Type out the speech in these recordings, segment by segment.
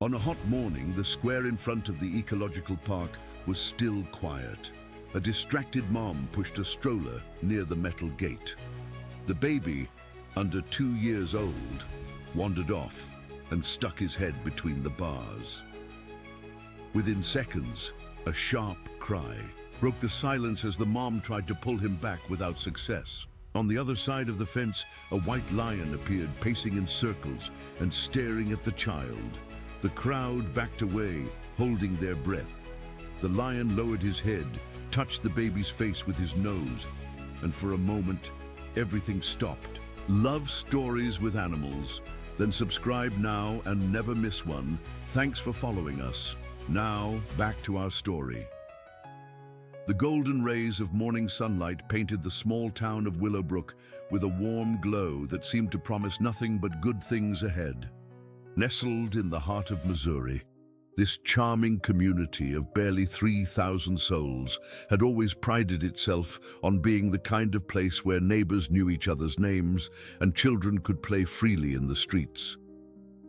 On a hot morning, the square in front of the ecological park was still quiet. A distracted mom pushed a stroller near the metal gate. The baby, under 2 years old, wandered off and stuck his head between the bars. Within seconds, a sharp cry broke the silence as the mom tried to pull him back without success. On the other side of the fence, a white lion appeared, pacing in circles and staring at the child. The crowd backed away, holding their breath. The lion lowered his head, touched the baby's face with his nose, and for a moment, everything stopped. Love stories with animals? Then subscribe now and never miss one. Thanks for following us. Now, back to our story. The golden rays of morning sunlight painted the small town of Willowbrook with a warm glow that seemed to promise nothing but good things ahead. Nestled in the heart of Missouri, this charming community of barely 3,000 souls had always prided itself on being the kind of place where neighbors knew each other's names and children could play freely in the streets.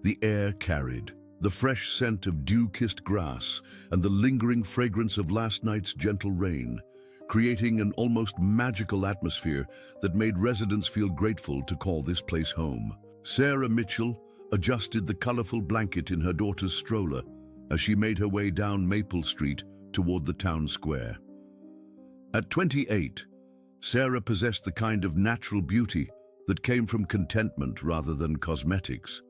The air carried the fresh scent of dew-kissed grass and the lingering fragrance of last night's gentle rain, creating an almost magical atmosphere that made residents feel grateful to call this place home. Sarah Mitchell adjusted the colorful blanket in her daughter's stroller as she made her way down Maple Street toward the town square. At 28, Sarah possessed the kind of natural beauty that came from contentment rather than cosmetics.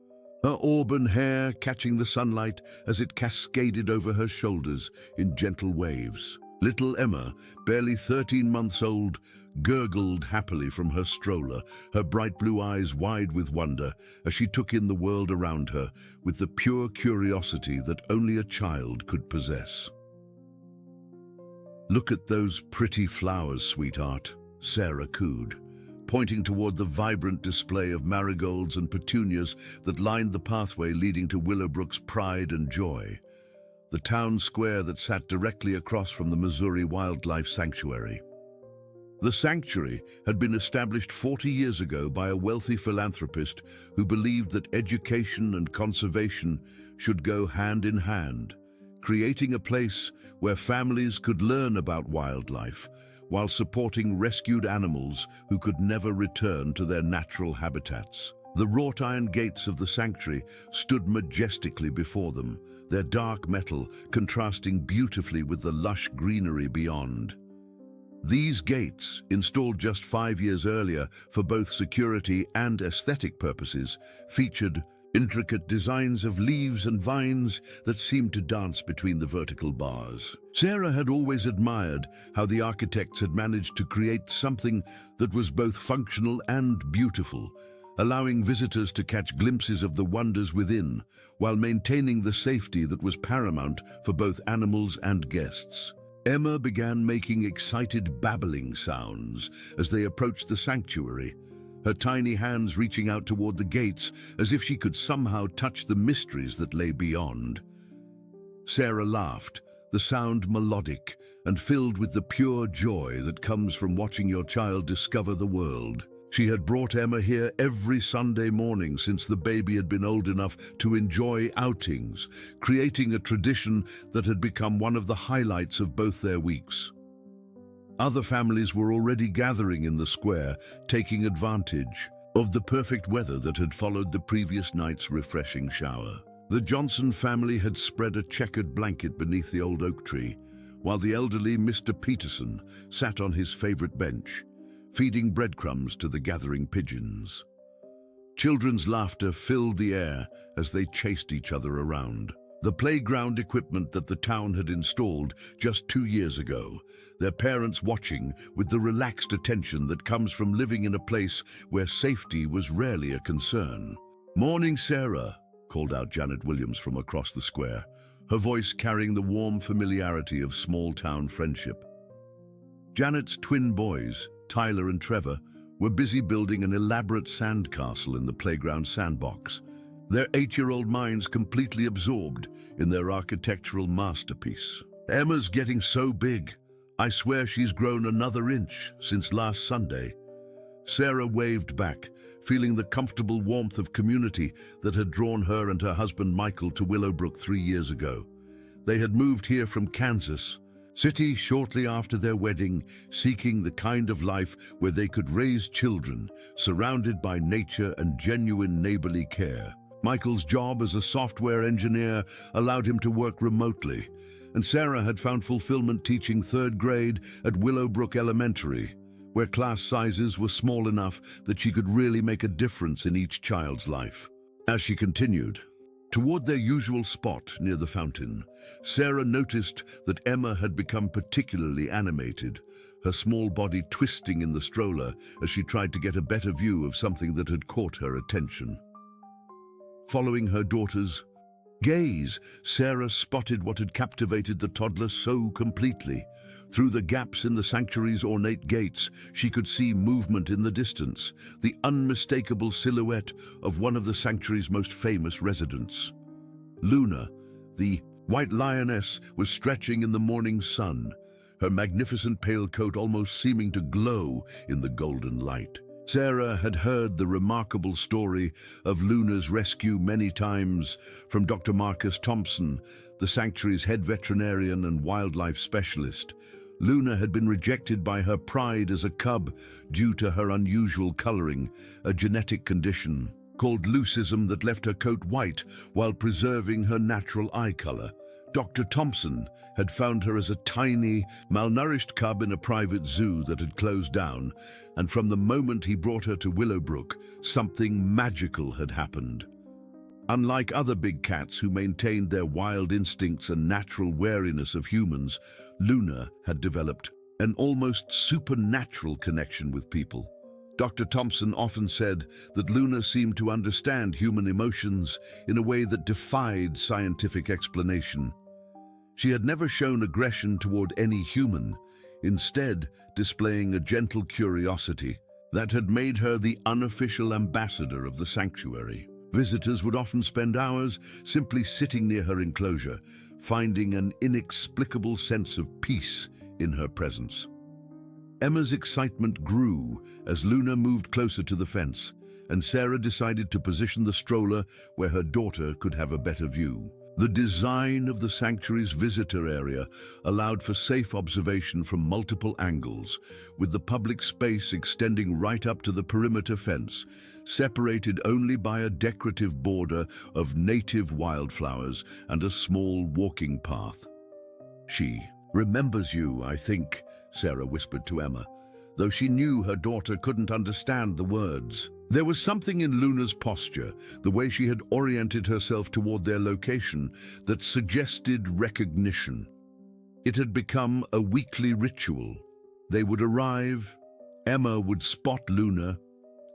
Her auburn hair catching the sunlight as it cascaded over her shoulders in gentle waves. Little Emma, barely 13 months old, gurgled happily from her stroller, her bright blue eyes wide with wonder as she took in the world around her with the pure curiosity that only a child could possess. "Look at those pretty flowers, sweetheart," Sarah cooed, pointing toward the vibrant display of marigolds and petunias that lined the pathway leading to Willowbrook's pride and joy, the town square that sat directly across from the Missouri Wildlife Sanctuary. The sanctuary had been established 40 years ago by a wealthy philanthropist who believed that education and conservation should go hand in hand, creating a place where families could learn about wildlife while supporting rescued animals who could never return to their natural habitats. The wrought iron gates of the sanctuary stood majestically before them, their dark metal contrasting beautifully with the lush greenery beyond. These gates, installed just 5 years earlier for both security and aesthetic purposes, featured intricate designs of leaves and vines that seemed to dance between the vertical bars. Sarah had always admired how the architects had managed to create something that was both functional and beautiful, allowing visitors to catch glimpses of the wonders within, while maintaining the safety that was paramount for both animals and guests. Emma began making excited babbling sounds as they approached the sanctuary, her tiny hands reaching out toward the gates as if she could somehow touch the mysteries that lay beyond. Sarah laughed, the sound melodic and filled with the pure joy that comes from watching your child discover the world. She had brought Emma here every Sunday morning since the baby had been old enough to enjoy outings, creating a tradition that had become one of the highlights of both their weeks. Other families were already gathering in the square, taking advantage of the perfect weather that had followed the previous night's refreshing shower. The Johnson family had spread a checkered blanket beneath the old oak tree, while the elderly Mr. Peterson sat on his favorite bench, feeding breadcrumbs to the gathering pigeons. Children's laughter filled the air as they chased each other around. The playground equipment that the town had installed just 2 years ago, their parents watching with the relaxed attention that comes from living in a place where safety was rarely a concern. "Morning, Sarah," called out Janet Williams from across the square, her voice carrying the warm familiarity of small-town friendship. Janet's twin boys, Tyler and Trevor, were busy building an elaborate sandcastle in the playground sandbox, their 8-year-old minds completely absorbed in their architectural masterpiece. "Emma's getting so big. I swear she's grown another inch since last Sunday." Sarah waved back, feeling the comfortable warmth of community that had drawn her and her husband Michael to Willowbrook 3 years ago. They had moved here from Kansas City shortly after their wedding, seeking the kind of life where they could raise children, surrounded by nature and genuine neighborly care. Michael's job as a software engineer allowed him to work remotely, and Sarah had found fulfillment teaching 3rd grade at Willowbrook Elementary, where class sizes were small enough that she could really make a difference in each child's life. As she continued toward their usual spot near the fountain, Sarah noticed that Emma had become particularly animated, her small body twisting in the stroller as she tried to get a better view of something that had caught her attention. Following her daughter's gaze, Sarah spotted what had captivated the toddler so completely. Through the gaps in the sanctuary's ornate gates, she could see movement in the distance, the unmistakable silhouette of one of the sanctuary's most famous residents. Luna, the white lioness, was stretching in the morning sun, her magnificent pale coat almost seeming to glow in the golden light. Sarah had heard the remarkable story of Luna's rescue many times from Dr. Marcus Thompson, the sanctuary's head veterinarian and wildlife specialist. Luna had been rejected by her pride as a cub due to her unusual coloring, a genetic condition called leucism that left her coat white while preserving her natural eye color. Dr. Thompson had found her as a tiny, malnourished cub in a private zoo that had closed down, and from the moment he brought her to Willowbrook, something magical had happened. Unlike other big cats who maintained their wild instincts and natural wariness of humans, Luna had developed an almost supernatural connection with people. Dr. Thompson often said that Luna seemed to understand human emotions in a way that defied scientific explanation. She had never shown aggression toward any human, instead displaying a gentle curiosity that had made her the unofficial ambassador of the sanctuary. Visitors would often spend hours simply sitting near her enclosure, finding an inexplicable sense of peace in her presence. Emma's excitement grew as Luna moved closer to the fence, and Sarah decided to position the stroller where her daughter could have a better view. The design of the sanctuary's visitor area allowed for safe observation from multiple angles, with the public space extending right up to the perimeter fence, separated only by a decorative border of native wildflowers and a small walking path. "She remembers you, I think," Sarah whispered to Emma, though she knew her daughter couldn't understand the words. There was something in Luna's posture, the way she had oriented herself toward their location, that suggested recognition. It had become a weekly ritual. They would arrive, Emma would spot Luna,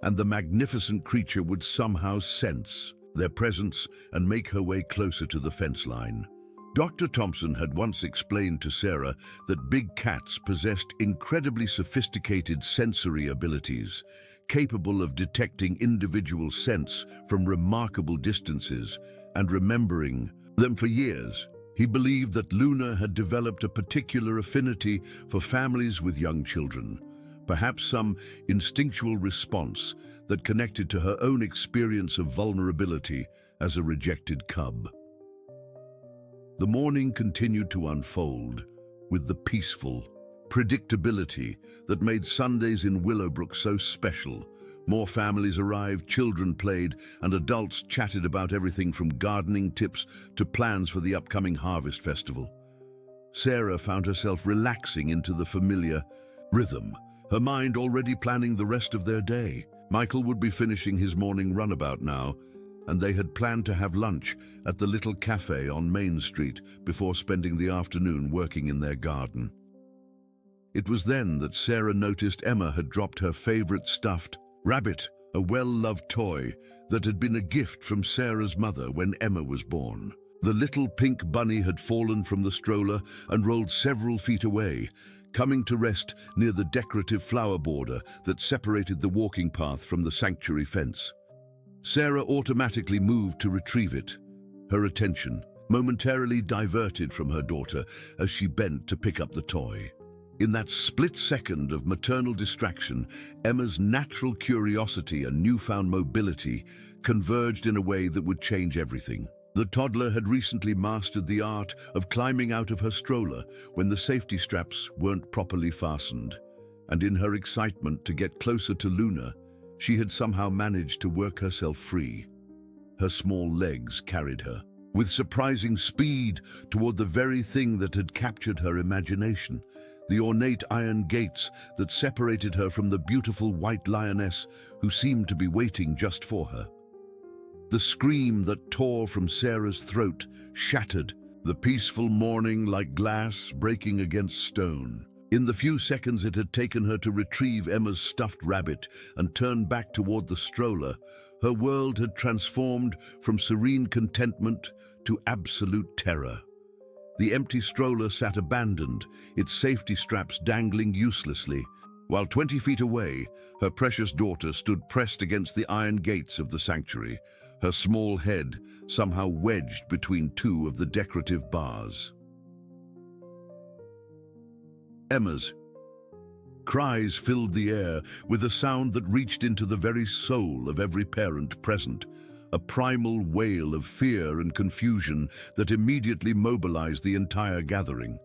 and the magnificent creature would somehow sense their presence and make her way closer to the fence line. Dr. Thompson had once explained to Sarah that big cats possessed incredibly sophisticated sensory abilities, capable of detecting individual scents from remarkable distances and remembering them for years. He believed that Luna had developed a particular affinity for families with young children, perhaps some instinctual response that connected to her own experience of vulnerability as a rejected cub. The morning continued to unfold with the peaceful predictability that made Sundays in Willowbrook so special. More families arrived, children played, and adults chatted about everything from gardening tips to plans for the upcoming harvest festival. Sarah found herself relaxing into the familiar rhythm, her mind already planning the rest of their day. Michael would be finishing his morning runabout now, and they had planned to have lunch at the little cafe on Main Street before spending the afternoon working in their garden. It was then that Sarah noticed Emma had dropped her favorite stuffed rabbit, a well-loved toy that had been a gift from Sarah's mother when Emma was born. The little pink bunny had fallen from the stroller and rolled several feet away, coming to rest near the decorative flower border that separated the walking path from the sanctuary fence. Sarah automatically moved to retrieve it, her attention momentarily diverted from her daughter as she bent to pick up the toy. In that split second of maternal distraction, Emma's natural curiosity and newfound mobility converged in a way that would change everything. The toddler had recently mastered the art of climbing out of her stroller when the safety straps weren't properly fastened, and in her excitement to get closer to Luna, she had somehow managed to work herself free. Her small legs carried her, with surprising speed, toward the very thing that had captured her imagination, the ornate iron gates that separated her from the beautiful white lioness who seemed to be waiting just for her. The scream that tore from Sarah's throat shattered, the peaceful morning like glass breaking against stone. In the few seconds it had taken her to retrieve Emma's stuffed rabbit and turn back toward the stroller, her world had transformed from serene contentment to absolute terror. The empty stroller sat abandoned, its safety straps dangling uselessly, while 20 feet away, her precious daughter stood pressed against the iron gates of the sanctuary, her small head somehow wedged between two of the decorative bars. Emma's cries filled the air with a sound that reached into the very soul of every parent present, a primal wail of fear and confusion that immediately mobilized the entire gathering.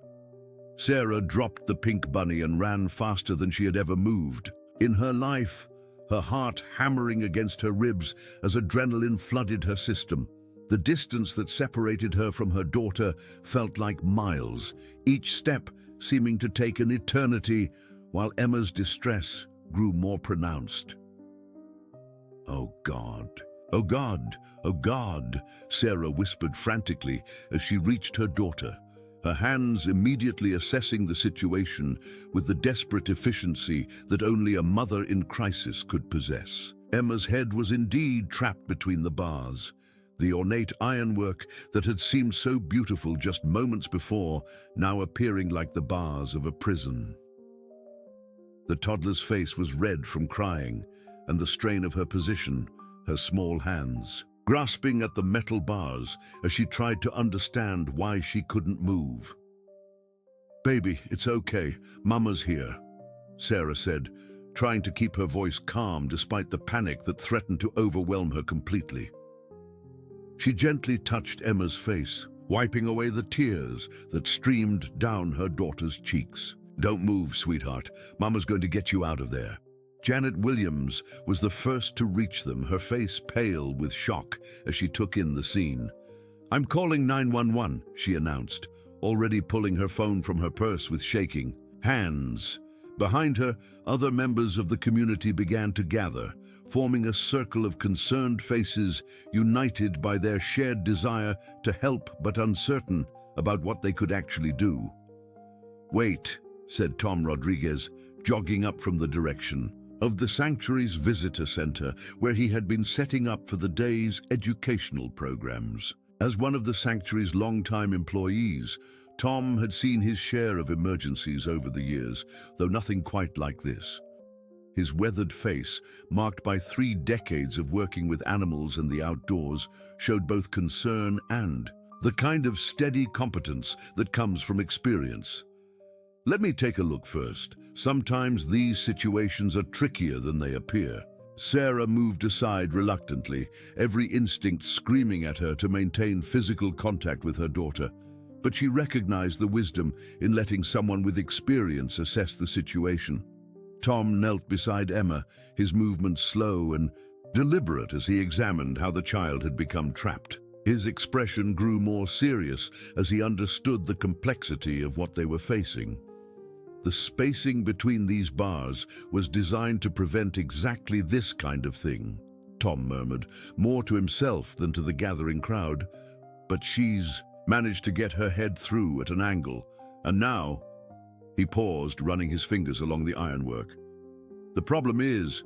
Sarah dropped the pink bunny and ran faster than she had ever moved. In her life, her heart hammering against her ribs as adrenaline flooded her system. The distance that separated her from her daughter felt like miles, each step seeming to take an eternity, while Emma's distress grew more pronounced. "Oh God, oh God, oh God," Sarah whispered frantically as she reached her daughter, her hands immediately assessing the situation with the desperate efficiency that only a mother in crisis could possess. Emma's head was indeed trapped between the bars. The ornate ironwork that had seemed so beautiful just moments before, now appearing like the bars of a prison. The toddler's face was red from crying, and the strain of her position, her small hands grasping at the metal bars as she tried to understand why she couldn't move. "Baby, it's okay. Mama's here," Sarah said, trying to keep her voice calm despite the panic that threatened to overwhelm her completely. She gently touched Emma's face, wiping away the tears that streamed down her daughter's cheeks. "Don't move, sweetheart. Mama's going to get you out of there." Janet Williams was the first to reach them, her face pale with shock as she took in the scene. "I'm calling 911, she announced, already pulling her phone from her purse with shaking hands. Behind her, other members of the community began to gather, forming a circle of concerned faces united by their shared desire to help but uncertain about what they could actually do. "Wait," said Tom Rodriguez, jogging up from the direction of the sanctuary's visitor center, where he had been setting up for the day's educational programs. As one of the sanctuary's longtime employees, Tom had seen his share of emergencies over the years, though nothing quite like this. His weathered face, marked by 3 decades of working with animals and the outdoors, showed both concern and the kind of steady competence that comes from experience. "Let me take a look first. Sometimes these situations are trickier than they appear." Sarah moved aside reluctantly, every instinct screaming at her to maintain physical contact with her daughter. But she recognized the wisdom in letting someone with experience assess the situation. Tom knelt beside Emma, his movements slow and deliberate as he examined how the child had become trapped. His expression grew more serious as he understood the complexity of what they were facing. The spacing between these bars was designed to prevent exactly this kind of thing, Tom murmured, more to himself than to the gathering crowd. "But she's managed to get her head through at an angle, and now—" He paused, running his fingers along the ironwork. "The problem is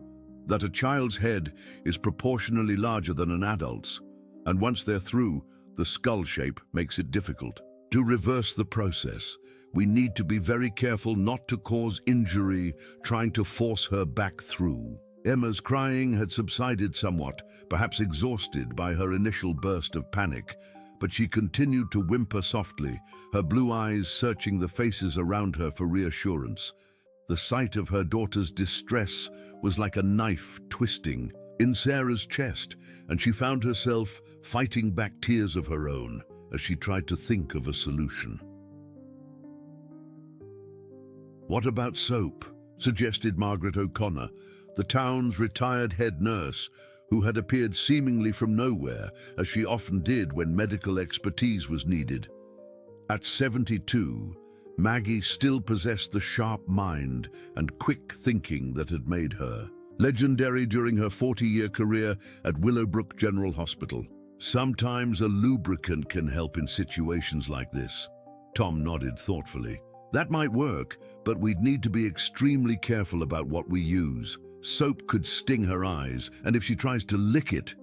that a child's head is proportionally larger than an adult's, and once they're through, the skull shape makes it difficult. To reverse the process, we need to be very careful not to cause injury trying to force her back through." Emma's crying had subsided somewhat, perhaps exhausted by her initial burst of panic, but she continued to whimper softly, her blue eyes searching the faces around her for reassurance. The sight of her daughter's distress was like a knife twisting in Sarah's chest, and she found herself fighting back tears of her own as she tried to think of a solution. "What about Soap?" suggested Margaret O'Connor, the town's retired head nurse, who had appeared seemingly from nowhere, as she often did when medical expertise was needed. At 72, Maggie still possessed the sharp mind and quick thinking that had made her legendary during her 40-year career at Willowbrook General Hospital. "Sometimes a lubricant can help in situations like this." Tom nodded thoughtfully. "That might work, but we'd need to be extremely careful about what we use. Soap could sting her eyes, and if she tries to lick it..."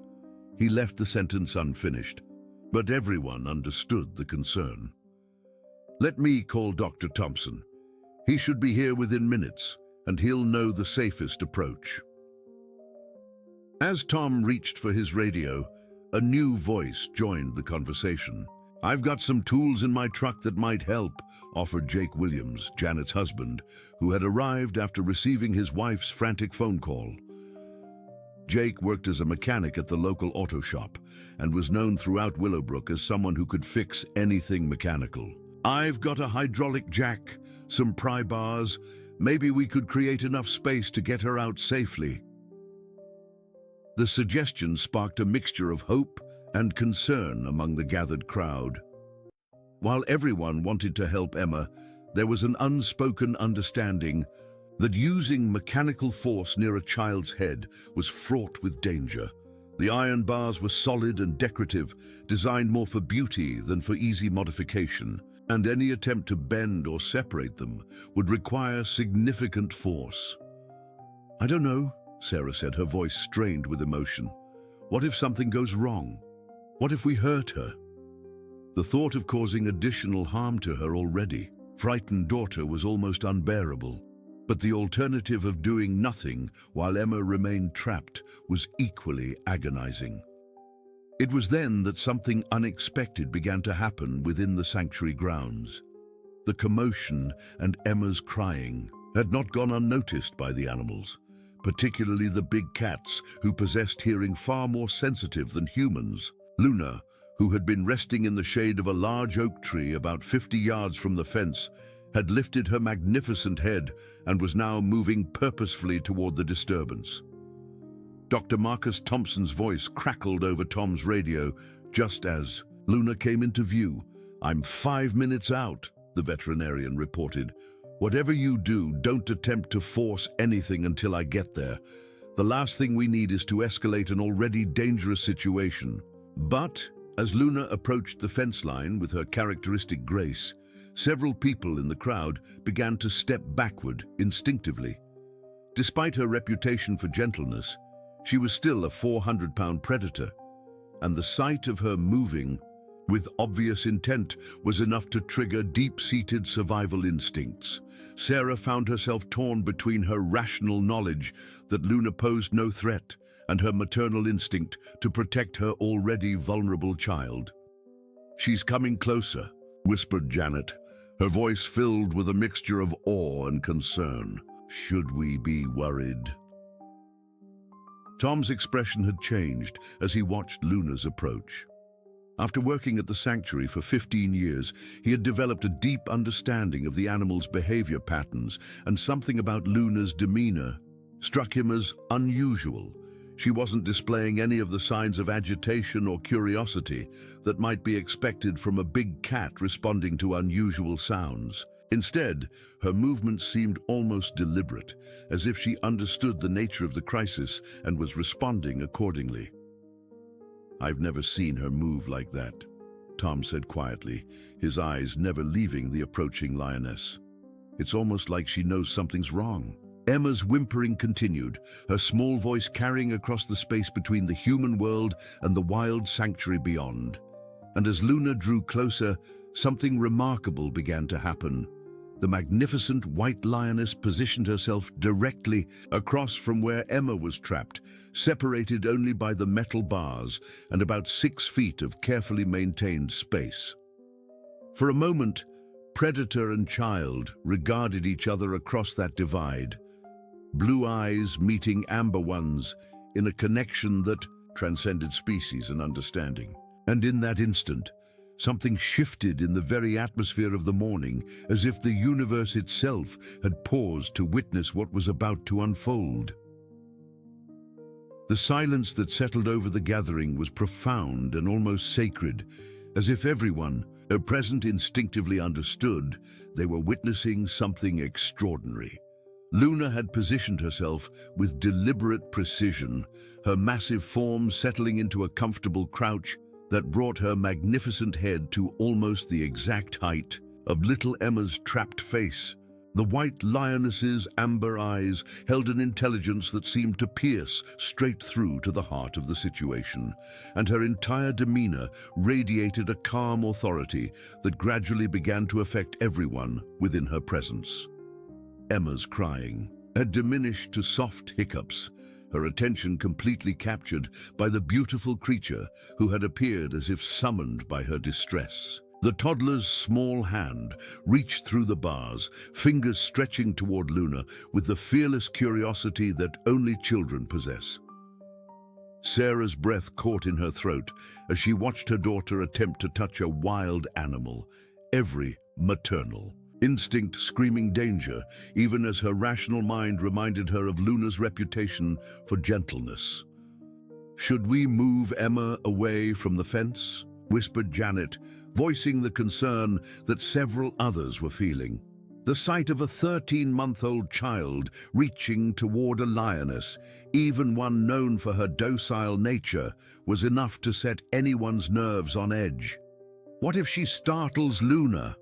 He left the sentence unfinished, but everyone understood the concern. "Let me call Dr. Thompson. He should be here within minutes, and he'll know the safest approach." As Tom reached for his radio, a new voice joined the conversation. "I've got some tools in my truck that might help," offered Jake Williams, Janet's husband, who had arrived after receiving his wife's frantic phone call. Jake worked as a mechanic at the local auto shop and was known throughout Willowbrook as someone who could fix anything mechanical. "I've got a hydraulic jack, some pry bars. Maybe we could create enough space to get her out safely." The suggestion sparked a mixture of hope and concern among the gathered crowd. While everyone wanted to help Emma, there was an unspoken understanding that using mechanical force near a child's head was fraught with danger. The iron bars were solid and decorative, designed more for beauty than for easy modification, and any attempt to bend or separate them would require significant force. "I don't know," Sarah said, her voice strained with emotion. "What if something goes wrong? What if we hurt her?" The thought of causing additional harm to her already frightened daughter was almost unbearable, but the alternative of doing nothing while Emma remained trapped was equally agonizing. It was then that something unexpected began to happen within the sanctuary grounds. The commotion and Emma's crying had not gone unnoticed by the animals, particularly the big cats, who possessed hearing far more sensitive than humans. Luna, who had been resting in the shade of a large oak tree about 50 yards from the fence, had lifted her magnificent head and was now moving purposefully toward the disturbance. Dr. Marcus Thompson's voice crackled over Tom's radio just as Luna came into view. "I'm 5 minutes out," the veterinarian reported. "Whatever you do, don't attempt to force anything until I get there. The last thing we need is to escalate an already dangerous situation." But as Luna approached the fence line with her characteristic grace, several people in the crowd began to step backward instinctively. Despite her reputation for gentleness, she was still a 400-pound predator, and the sight of her moving with obvious intent was enough to trigger deep-seated survival instincts. Sarah found herself torn between her rational knowledge that Luna posed no threat and her maternal instinct to protect her already vulnerable child. "She's coming closer," whispered Janet, her voice filled with a mixture of awe and concern. "Should we be worried?" Tom's expression had changed as he watched Luna's approach. After working at the sanctuary for 15 years, he had developed a deep understanding of the animal's behavior patterns, and something about Luna's demeanor struck him as unusual. She wasn't displaying any of the signs of agitation or curiosity that might be expected from a big cat responding to unusual sounds. Instead, her movements seemed almost deliberate, as if she understood the nature of the crisis and was responding accordingly. "I've never seen her move like that," Tom said quietly, his eyes never leaving the approaching lioness. "It's almost like she knows something's wrong." Emma's whimpering continued, her small voice carrying across the space between the human world and the wild sanctuary beyond. And as Luna drew closer, something remarkable began to happen. The magnificent white lioness positioned herself directly across from where Emma was trapped, separated only by the metal bars and about 6 feet of carefully maintained space. For a moment, predator and child regarded each other across that divide, blue eyes meeting amber ones in a connection that transcended species and understanding. And in that instant, something shifted in the very atmosphere of the morning, as if the universe itself had paused to witness what was about to unfold. The silence that settled over the gathering was profound and almost sacred, as if everyone present instinctively understood they were witnessing something extraordinary. Luna had positioned herself with deliberate precision, her massive form settling into a comfortable crouch that brought her magnificent head to almost the exact height of little Emma's trapped face. The white lioness's amber eyes held an intelligence that seemed to pierce straight through to the heart of the situation, and her entire demeanor radiated a calm authority that gradually began to affect everyone within her presence. Emma's crying had diminished to soft hiccups, her attention completely captured by the beautiful creature who had appeared as if summoned by her distress. The toddler's small hand reached through the bars, fingers stretching toward Luna with the fearless curiosity that only children possess. Sarah's breath caught in her throat as she watched her daughter attempt to touch a wild animal, every maternal instinct screaming danger, even as her rational mind reminded her of Luna's reputation for gentleness. "Should we move Emma away from the fence?" whispered Janet, voicing the concern that several others were feeling. The sight of a 13-month-old child reaching toward a lioness, even one known for her docile nature, was enough to set anyone's nerves on edge. What if she startles Luna?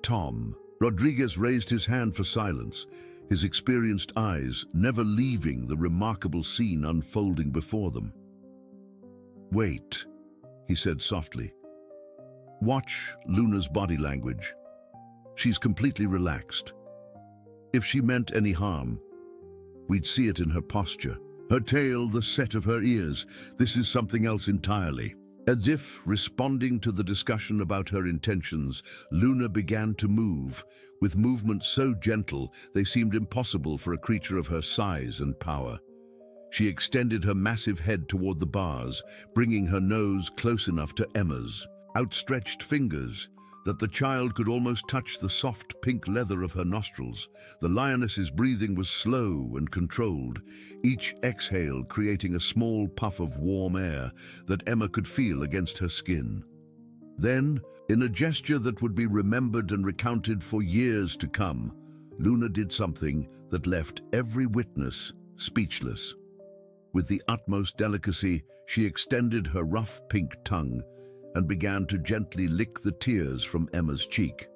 Tom. Rodriguez raised his hand for silence, his experienced eyes never leaving the remarkable scene unfolding before them. "Wait," he said softly. "Watch Luna's body language. She's completely relaxed. If she meant any harm, we'd see it in her posture, her tail, the set of her ears. This is something else entirely." As if responding to the discussion about her intentions, Luna began to move, with movements so gentle they seemed impossible for a creature of her size and power. She extended her massive head toward the bars, bringing her nose close enough to Emma's outstretched fingers that the child could almost touch the soft pink leather of her nostrils. The lioness's breathing was slow and controlled, each exhale creating a small puff of warm air that Emma could feel against her skin. Then, in a gesture that would be remembered and recounted for years to come, Luna did something that left every witness speechless. With the utmost delicacy, she extended her rough pink tongue and began to gently lick the tears from Emma's cheek.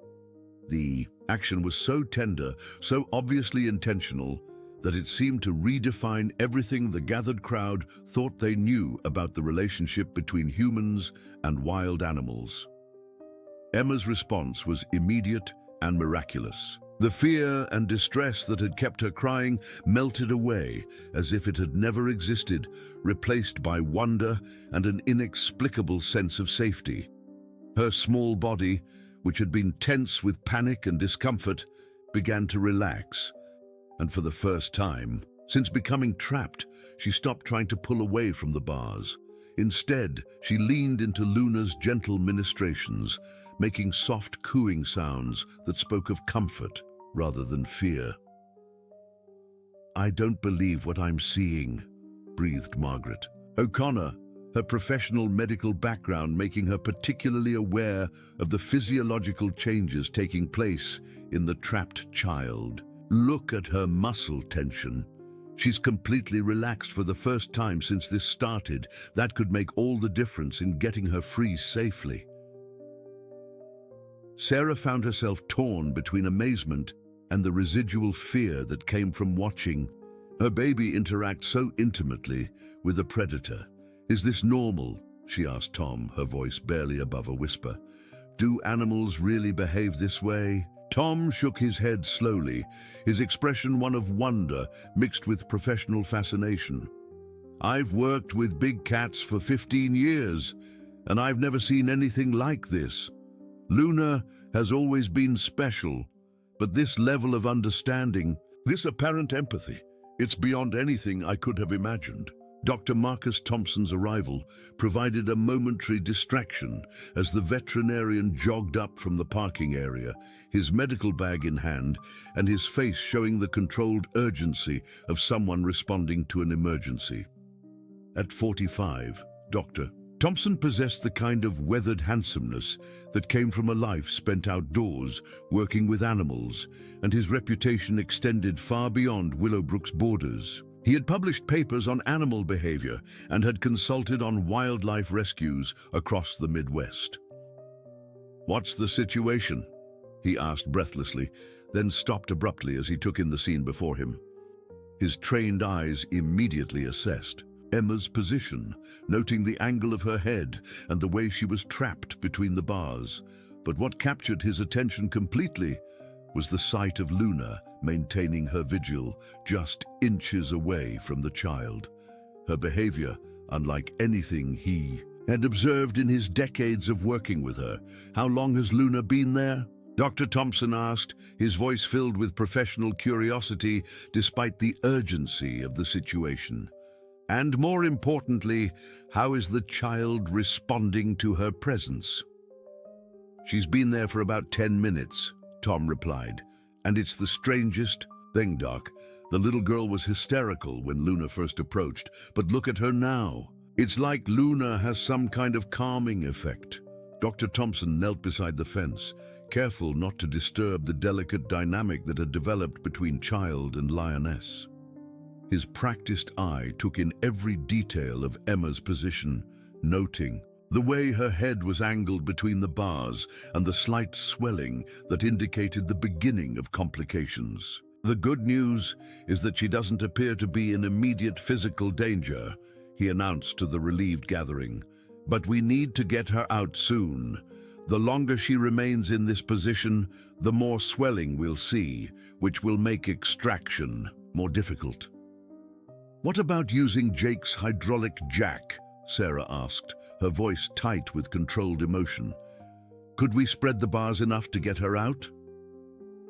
The action was so tender, so obviously intentional, that it seemed to redefine everything the gathered crowd thought they knew about the relationship between humans and wild animals. Emma's response was immediate and miraculous. The fear and distress that had kept her crying melted away as if it had never existed, replaced by wonder and an inexplicable sense of safety. Her small body, which had been tense with panic and discomfort, began to relax. And for the first time, since becoming trapped, she stopped trying to pull away from the bars. Instead, she leaned into Luna's gentle ministrations, making soft cooing sounds that spoke of comfort rather than fear. "I don't believe what I'm seeing," breathed Margaret. O'Connor, her professional medical background making her particularly aware of the physiological changes taking place in the trapped child. "Look at her muscle tension. She's completely relaxed for the first time since this started. That could make all the difference in getting her free safely." Sarah found herself torn between amazement and the residual fear that came from watching her baby interact so intimately with a predator. "Is this normal?" she asked Tom, her voice barely above a whisper. Do animals really behave this way? Tom shook his head slowly, his expression one of wonder mixed with professional fascination. I've worked with big cats for 15 years, and I've never seen anything like this. Luna has always been special, but this level of understanding, this apparent empathy, it's beyond anything I could have imagined. Dr. Marcus Thompson's arrival provided a momentary distraction as the veterinarian jogged up from the parking area, his medical bag in hand and his face showing the controlled urgency of someone responding to an emergency. At 45, Dr. Thompson possessed the kind of weathered handsomeness that came from a life spent outdoors, working with animals, and his reputation extended far beyond Willowbrook's borders. He had published papers on animal behavior and had consulted on wildlife rescues across the Midwest. "What's the situation?" he asked breathlessly, then stopped abruptly as he took in the scene before him. His trained eyes immediately assessed Emma's position, noting the angle of her head and the way she was trapped between the bars. But what captured his attention completely was the sight of Luna maintaining her vigil just inches away from the child. Her behavior, unlike anything he had observed in his decades of working with her. "How long has Luna been there?" Dr. Thompson asked, his voice filled with professional curiosity despite the urgency of the situation. "And more importantly, how is the child responding to her presence?" "She's been there for about 10 minutes, Tom replied. "And it's the strangest thing, Doc. The little girl was hysterical when Luna first approached, but look at her now. It's like Luna has some kind of calming effect." Dr. Thompson knelt beside the fence, careful not to disturb the delicate dynamic that had developed between child and lioness. His practiced eye took in every detail of Emma's position, noting the way her head was angled between the bars and the slight swelling that indicated the beginning of complications. "The good news is that she doesn't appear to be in immediate physical danger," he announced to the relieved gathering. "But we need to get her out soon. The longer she remains in this position, the more swelling we'll see, which will make extraction more difficult." "What about using Jake's hydraulic jack?" Sarah asked, her voice tight with controlled emotion. "Could we spread the bars enough to get her out?"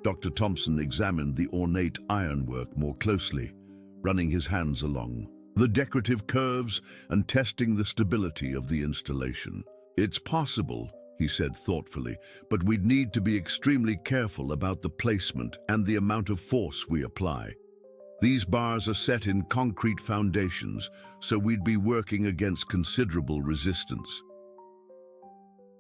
Dr. Thompson examined the ornate ironwork more closely, running his hands along the decorative curves and testing the stability of the installation. "It's possible," he said thoughtfully, "but we'd need to be extremely careful about the placement and the amount of force we apply. These bars are set in concrete foundations, so we'd be working against considerable resistance."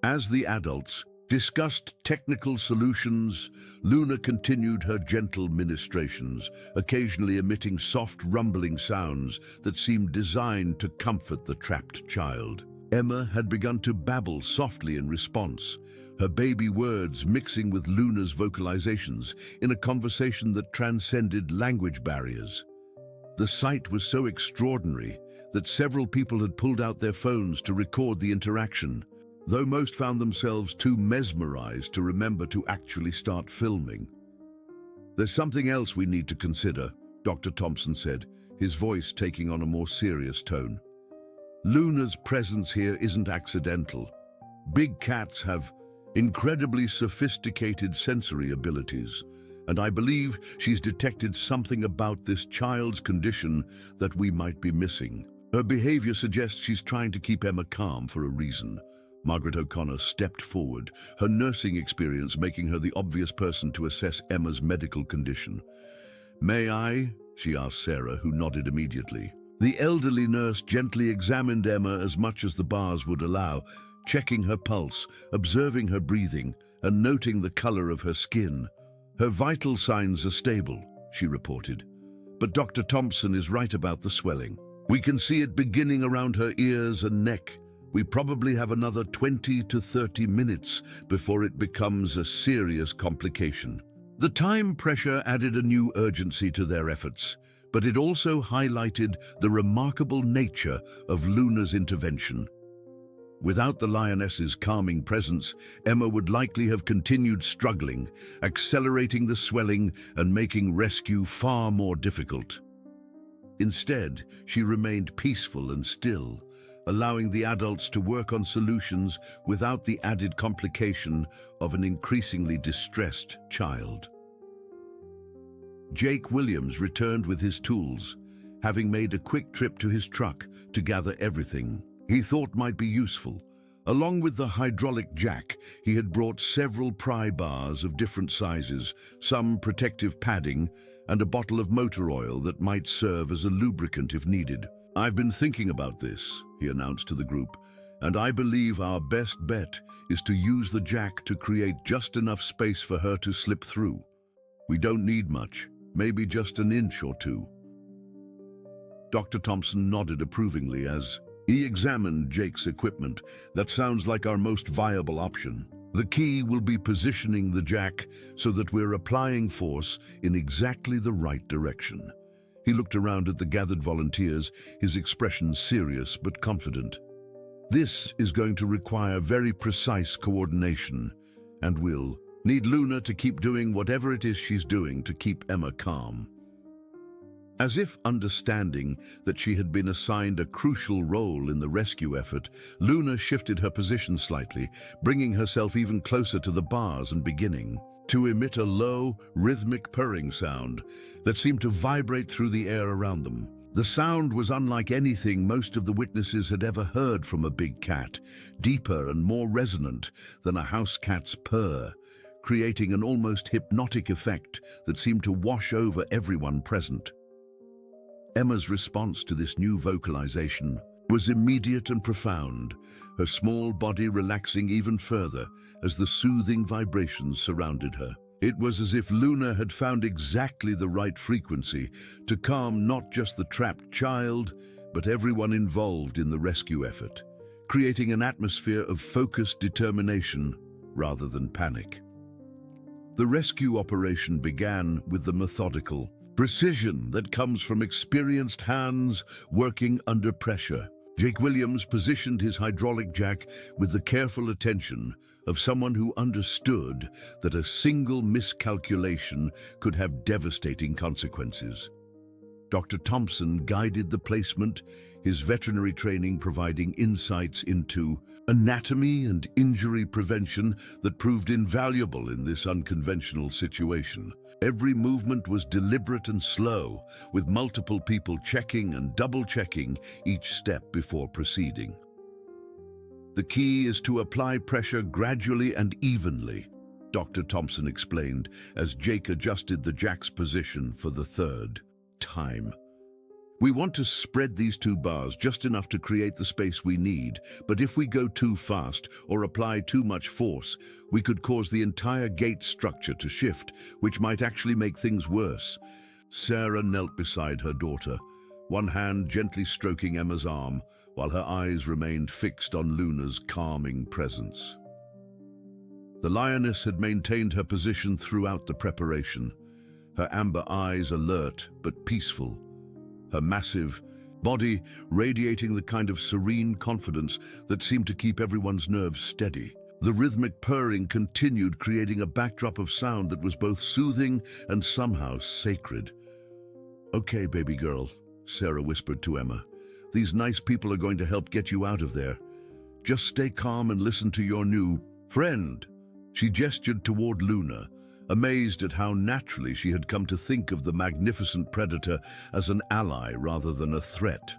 As the adults discussed technical solutions, Luna continued her gentle ministrations, occasionally emitting soft rumbling sounds that seemed designed to comfort the trapped child. Emma had begun to babble softly in response, her baby words mixing with Luna's vocalizations in a conversation that transcended language barriers. The sight was so extraordinary that several people had pulled out their phones to record the interaction, though most found themselves too mesmerized to remember to actually start filming. "There's something else we need to consider," Dr. Thompson said, his voice taking on a more serious tone. "Luna's presence here isn't accidental. Big cats have incredibly sophisticated sensory abilities, and I believe she's detected something about this child's condition that we might be missing. Her behavior suggests she's trying to keep Emma calm for a reason." Margaret O'Connor stepped forward, her nursing experience making her the obvious person to assess Emma's medical condition. "May I?" she asked Sarah, who nodded immediately. The elderly nurse gently examined Emma as much as the bars would allow, checking her pulse, observing her breathing, and noting the color of her skin. "Her vital signs are stable," she reported. "But Dr. Thompson is right about the swelling. We can see it beginning around her ears and neck. We probably have another 20 to 30 minutes before it becomes a serious complication." The time pressure added a new urgency to their efforts, but it also highlighted the remarkable nature of Luna's intervention. Without the lioness's calming presence, Emma would likely have continued struggling, accelerating the swelling and making rescue far more difficult. Instead, she remained peaceful and still, allowing the adults to work on solutions without the added complication of an increasingly distressed child. Jake Williams returned with his tools, having made a quick trip to his truck to gather everything he thought might be useful. Along with the hydraulic jack, he had brought several pry bars of different sizes, some protective padding, and a bottle of motor oil that might serve as a lubricant if needed. "I've been thinking about this," he announced to the group, "and I believe our best bet is to use the jack to create just enough space for her to slip through. We don't need much, maybe just an inch or two." Dr. Thompson nodded approvingly as he examined Jake's equipment. "That sounds like our most viable option. The key will be positioning the jack so that we're applying force in exactly the right direction." He looked around at the gathered volunteers, his expression serious but confident. "This is going to require very precise coordination, and we'll need Luna to keep doing whatever it is she's doing to keep Emma calm." As if understanding that she had been assigned a crucial role in the rescue effort, Luna shifted her position slightly, bringing herself even closer to the bars and beginning to emit a low, rhythmic purring sound that seemed to vibrate through the air around them. The sound was unlike anything most of the witnesses had ever heard from a big cat, deeper and more resonant than a house cat's purr, creating an almost hypnotic effect that seemed to wash over everyone present. Emma's response to this new vocalization was immediate and profound, her small body relaxing even further as the soothing vibrations surrounded her. It was as if Luna had found exactly the right frequency to calm not just the trapped child, but everyone involved in the rescue effort, creating an atmosphere of focused determination rather than panic. The rescue operation began with the methodical precision that comes from experienced hands working under pressure. Jake Williams positioned his hydraulic jack with the careful attention of someone who understood that a single miscalculation could have devastating consequences. Dr. Thompson guided the placement, his veterinary training providing insights into anatomy and injury prevention that proved invaluable in this unconventional situation. Every movement was deliberate and slow, with multiple people checking and double-checking each step before proceeding. "The key is to apply pressure gradually and evenly," Dr. Thompson explained as Jake adjusted the jack's position for the third time. "We want to spread these two bars just enough to create the space we need, but if we go too fast or apply too much force, we could cause the entire gate structure to shift, which might actually make things worse." Sarah knelt beside her daughter, one hand gently stroking Emma's arm, while her eyes remained fixed on Luna's calming presence. The lioness had maintained her position throughout the preparation, her amber eyes alert but peaceful, her massive body radiating the kind of serene confidence that seemed to keep everyone's nerves steady. The rhythmic purring continued, creating a backdrop of sound that was both soothing and somehow sacred. "Okay, baby girl," Sarah whispered to Emma. "These nice people are going to help get you out of there. Just stay calm and listen to your new friend." She gestured toward Luna, amazed at how naturally she had come to think of the magnificent predator as an ally rather than a threat.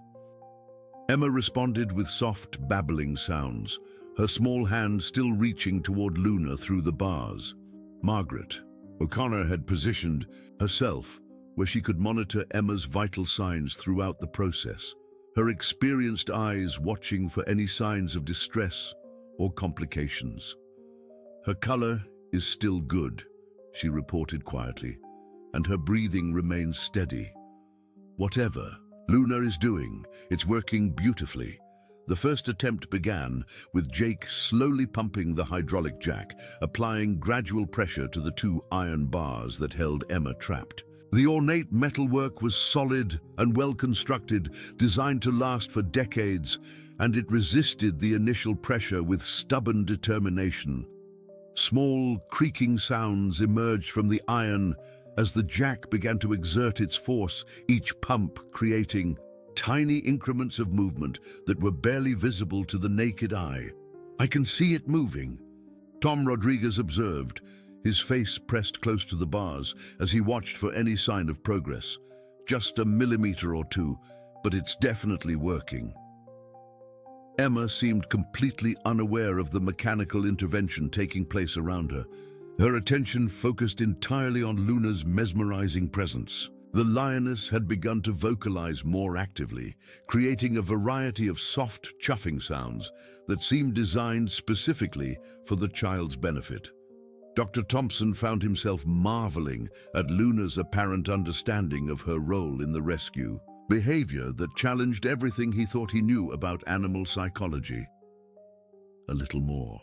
Emma responded with soft, babbling sounds, her small hand still reaching toward Luna through the bars. Margaret O'Connor had positioned herself where she could monitor Emma's vital signs throughout the process, her experienced eyes watching for any signs of distress or complications. "Her color is still good," she reported quietly, "and her breathing remains steady. Whatever Luna is doing, it's working beautifully." The first attempt began with Jake slowly pumping the hydraulic jack, applying gradual pressure to the two iron bars that held Emma trapped. The ornate metalwork was solid and well constructed, designed to last for decades, and it resisted the initial pressure with stubborn determination. Small, creaking sounds emerged from the iron as the jack began to exert its force, each pump creating tiny increments of movement that were barely visible to the naked eye. "I can see it moving," Tom Rodriguez observed, his face pressed close to the bars as he watched for any sign of progress. "Just a millimeter or two, but it's definitely working." Emma seemed completely unaware of the mechanical intervention taking place around her. Her attention focused entirely on Luna's mesmerizing presence. The lioness had begun to vocalize more actively, creating a variety of soft, chuffing sounds that seemed designed specifically for the child's benefit. Dr. Thompson found himself marveling at Luna's apparent understanding of her role in the rescue, behavior that challenged everything he thought he knew about animal psychology. "A little more,"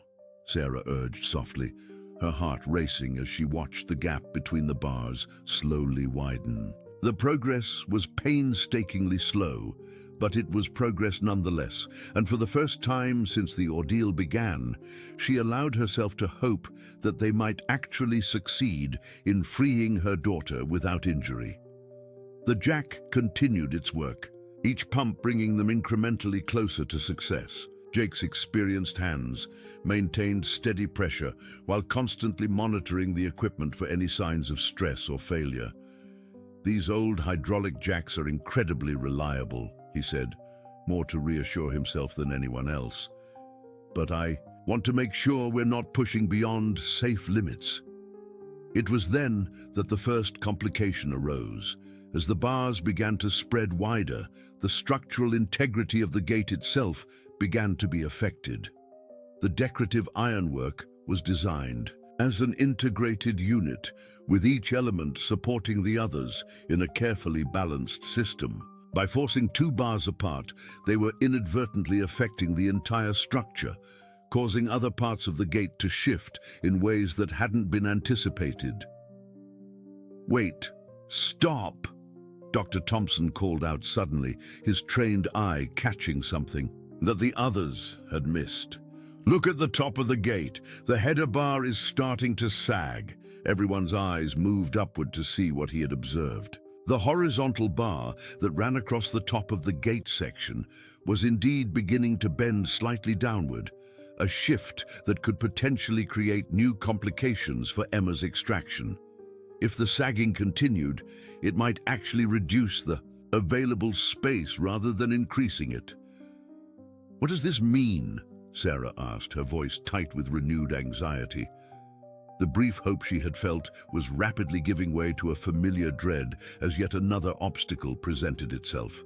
Sarah urged softly, her heart racing as she watched the gap between the bars slowly widen. The progress was painstakingly slow, but it was progress nonetheless, and for the first time since the ordeal began, she allowed herself to hope that they might actually succeed in freeing her daughter without injury. The jack continued its work, each pump bringing them incrementally closer to success. Jake's experienced hands maintained steady pressure while constantly monitoring the equipment for any signs of stress or failure. "These old hydraulic jacks are incredibly reliable," he said, more to reassure himself than anyone else. "But I want to make sure we're not pushing beyond safe limits." It was then that the first complication arose. As the bars began to spread wider, the structural integrity of the gate itself began to be affected. The decorative ironwork was designed as an integrated unit, with each element supporting the others in a carefully balanced system. By forcing two bars apart, they were inadvertently affecting the entire structure, causing other parts of the gate to shift in ways that hadn't been anticipated. "Wait! Stop!" Dr. Thompson called out suddenly, his trained eye catching something that the others had missed. "Look at the top of the gate. The header bar is starting to sag." Everyone's eyes moved upward to see what he had observed. The horizontal bar that ran across the top of the gate section was indeed beginning to bend slightly downward, a shift that could potentially create new complications for Emma's extraction. If the sagging continued, it might actually reduce the available space rather than increasing it. "What does this mean?" Sarah asked, her voice tight with renewed anxiety. The brief hope she had felt was rapidly giving way to a familiar dread as yet another obstacle presented itself.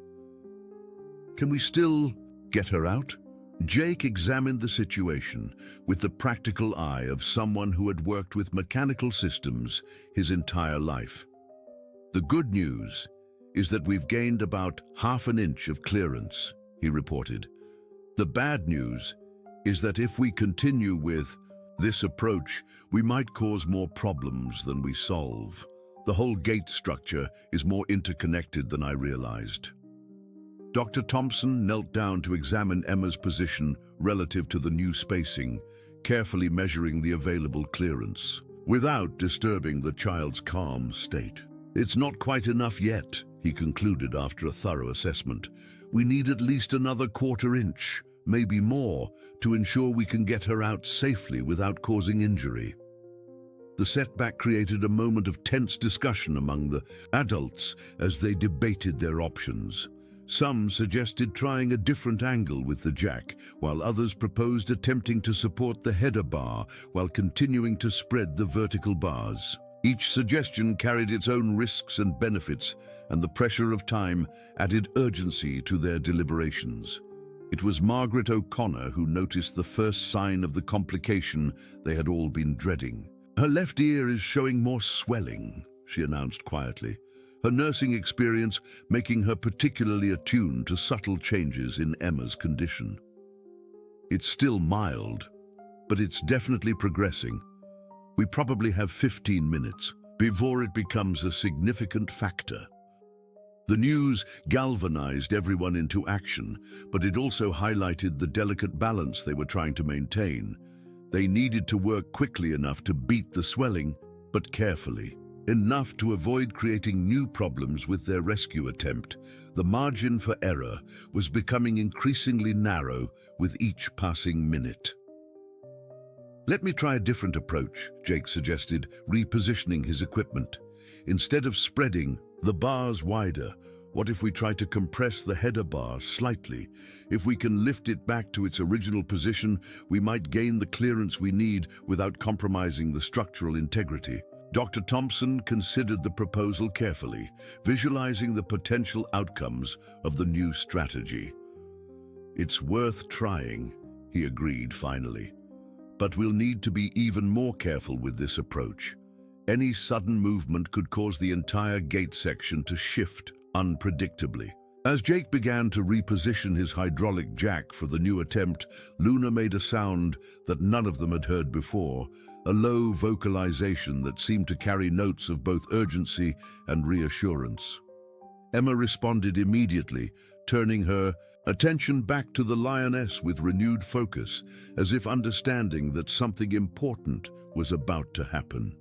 "Can we still get her out?" Jake examined the situation with the practical eye of someone who had worked with mechanical systems his entire life. "The good news is that we've gained about half an inch of clearance," he reported. "The bad news is that if we continue with this approach, we might cause more problems than we solve. The whole gate structure is more interconnected than I realized." Dr. Thompson knelt down to examine Emma's position relative to the new spacing, carefully measuring the available clearance, without disturbing the child's calm state. "It's not quite enough yet," he concluded after a thorough assessment. "We need at least another quarter inch, maybe more, to ensure we can get her out safely without causing injury." The setback created a moment of tense discussion among the adults as they debated their options. Some suggested trying a different angle with the jack, while others proposed attempting to support the header bar while continuing to spread the vertical bars. Each suggestion carried its own risks and benefits, and the pressure of time added urgency to their deliberations. It was Margaret O'Connor who noticed the first sign of the complication they had all been dreading. "Her left ear is showing more swelling," she announced quietly, her nursing experience making her particularly attuned to subtle changes in Emma's condition. "It's still mild, but it's definitely progressing. We probably have 15 minutes before it becomes a significant factor." The news galvanized everyone into action, but it also highlighted the delicate balance they were trying to maintain. They needed to work quickly enough to beat the swelling, but carefully, enough to avoid creating new problems with their rescue attempt. The margin for error was becoming increasingly narrow with each passing minute. "Let me try a different approach," Jake suggested, repositioning his equipment. "Instead of spreading the bars wider, what if we try to compress the header bar slightly? If we can lift it back to its original position, we might gain the clearance we need without compromising the structural integrity." Dr. Thompson considered the proposal carefully, visualizing the potential outcomes of the new strategy. "It's worth trying," he agreed finally. "But we'll need to be even more careful with this approach. Any sudden movement could cause the entire gate section to shift unpredictably." As Jake began to reposition his hydraulic jack for the new attempt, Luna made a sound that none of them had heard before, a low vocalization that seemed to carry notes of both urgency and reassurance. Emma responded immediately, turning her attention back to the lioness with renewed focus, as if understanding that something important was about to happen.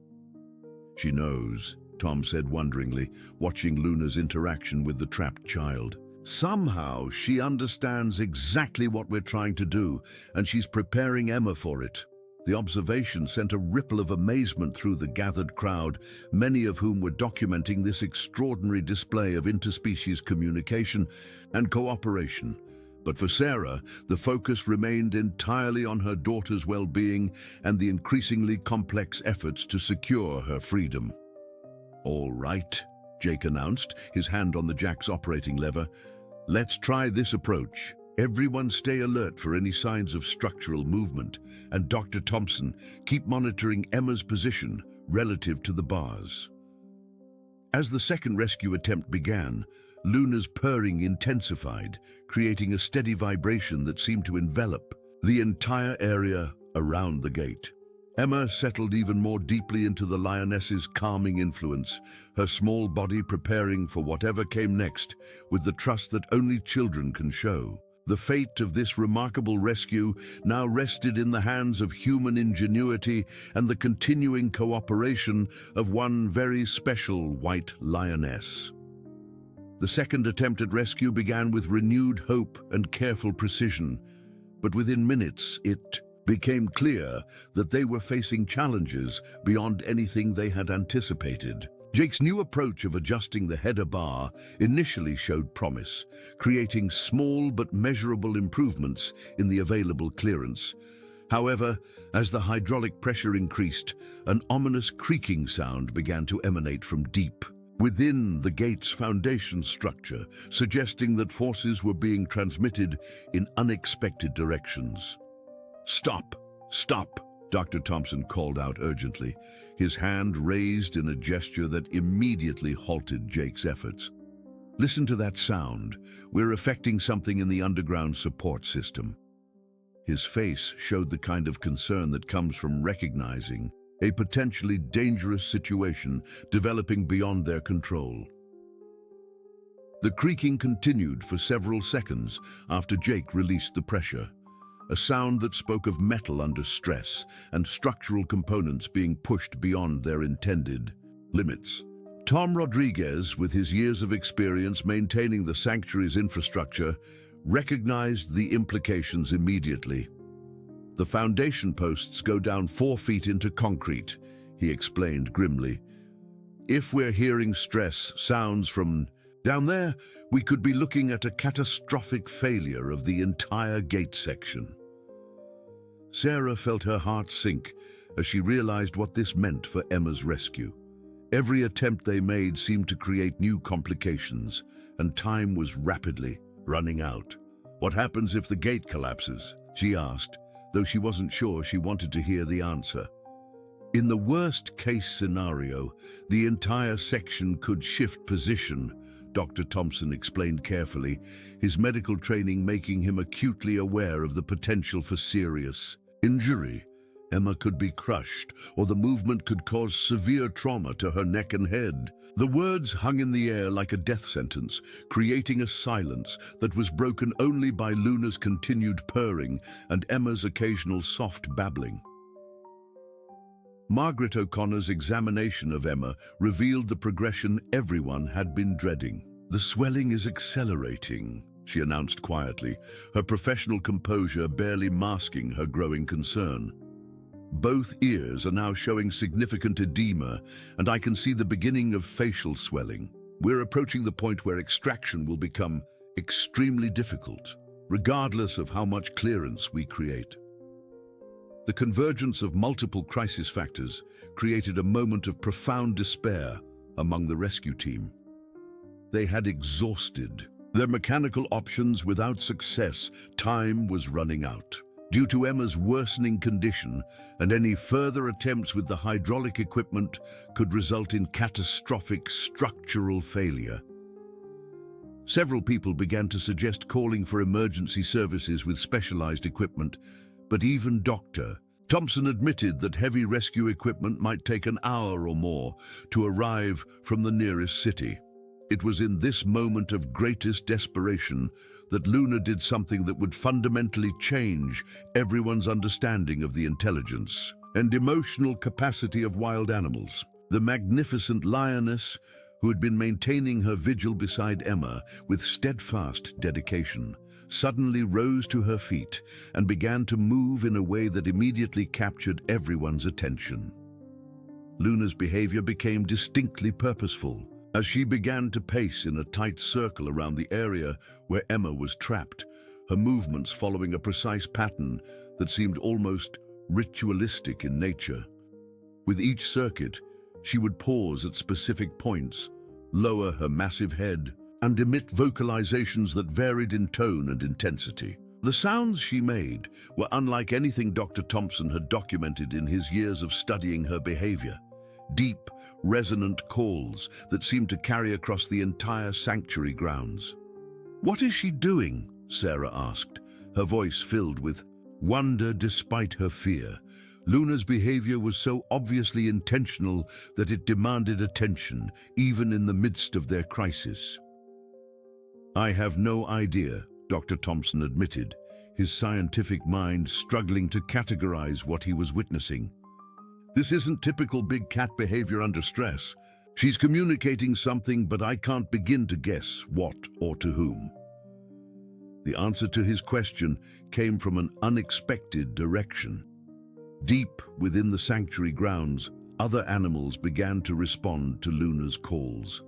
"She knows," Tom said wonderingly, watching Luna's interaction with the trapped child. "Somehow she understands exactly what we're trying to do, and she's preparing Emma for it." The observation sent a ripple of amazement through the gathered crowd, many of whom were documenting this extraordinary display of interspecies communication and cooperation. But for Sarah, the focus remained entirely on her daughter's well-being and the increasingly complex efforts to secure her freedom. "All right," Jake announced, his hand on the jack's operating lever. "Let's try this approach. Everyone stay alert for any signs of structural movement, and Dr. Thompson, keep monitoring Emma's position relative to the bars." As the second rescue attempt began, Luna's purring intensified, creating a steady vibration that seemed to envelop the entire area around the gate. Emma settled even more deeply into the lioness's calming influence, her small body preparing for whatever came next with the trust that only children can show. The fate of this remarkable rescue now rested in the hands of human ingenuity and the continuing cooperation of one very special white lioness. The second attempt at rescue began with renewed hope and careful precision, but within minutes it became clear that they were facing challenges beyond anything they had anticipated. Jake's new approach of adjusting the header bar initially showed promise, creating small but measurable improvements in the available clearance. However, as the hydraulic pressure increased, an ominous creaking sound began to emanate from deep within the gate's foundation structure, suggesting that forces were being transmitted in unexpected directions. "Stop! Stop!" Dr. Thompson called out urgently, his hand raised in a gesture that immediately halted Jake's efforts. "Listen to that sound. We're affecting something in the underground support system." His face showed the kind of concern that comes from recognizing a potentially dangerous situation developing beyond their control. The creaking continued for several seconds after Jake released the pressure, a sound that spoke of metal under stress and structural components being pushed beyond their intended limits. Tom Rodriguez, with his years of experience maintaining the sanctuary's infrastructure, recognized the implications immediately. "The foundation posts go down 4 feet into concrete," he explained grimly. "If we're hearing stress sounds from down there, we could be looking at a catastrophic failure of the entire gate section." Sarah felt her heart sink as she realized what this meant for Emma's rescue. Every attempt they made seemed to create new complications, and time was rapidly running out. "What happens if the gate collapses?" she asked, though she wasn't sure she wanted to hear the answer. "In the worst-case scenario, the entire section could shift position," Dr. Thompson explained carefully, his medical training making him acutely aware of the potential for serious injury. Emma could be crushed, or the movement could cause severe trauma to her neck and head. The words hung in the air like a death sentence, creating a silence that was broken only by Luna's continued purring and Emma's occasional soft babbling. Margaret O'Connor's examination of Emma revealed the progression everyone had been dreading. "The swelling is accelerating," she announced quietly, her professional composure barely masking her growing concern. "Both ears are now showing significant edema, and I can see the beginning of facial swelling. We're approaching the point where extraction will become extremely difficult, regardless of how much clearance we create." The convergence of multiple crisis factors created a moment of profound despair among the rescue team. They had exhausted their mechanical options without success. Time was running out. Due to Emma's worsening condition, and any further attempts with the hydraulic equipment could result in catastrophic structural failure. Several people began to suggest calling for emergency services with specialized equipment, but even Dr. Thompson admitted that heavy rescue equipment might take an hour or more to arrive from the nearest city. It was in this moment of greatest desperation that Luna did something that would fundamentally change everyone's understanding of the intelligence and emotional capacity of wild animals. The magnificent lioness, who had been maintaining her vigil beside Emma with steadfast dedication, suddenly rose to her feet and began to move in a way that immediately captured everyone's attention. Luna's behavior became distinctly purposeful, as she began to pace in a tight circle around the area where Emma was trapped, her movements following a precise pattern that seemed almost ritualistic in nature. With each circuit, she would pause at specific points, lower her massive head, and emit vocalizations that varied in tone and intensity. The sounds she made were unlike anything Dr. Thompson had documented in his years of studying her behavior. Deep, resonant calls that seemed to carry across the entire sanctuary grounds. "What is she doing?" Sarah asked, her voice filled with wonder despite her fear. Luna's behavior was so obviously intentional that it demanded attention, even in the midst of their crisis. "I have no idea," Dr. Thompson admitted, his scientific mind struggling to categorize what he was witnessing. "This isn't typical big cat behavior under stress. She's communicating something, but I can't begin to guess what or to whom." The answer to his question came from an unexpected direction. Deep within the sanctuary grounds, other animals began to respond to Luna's calls.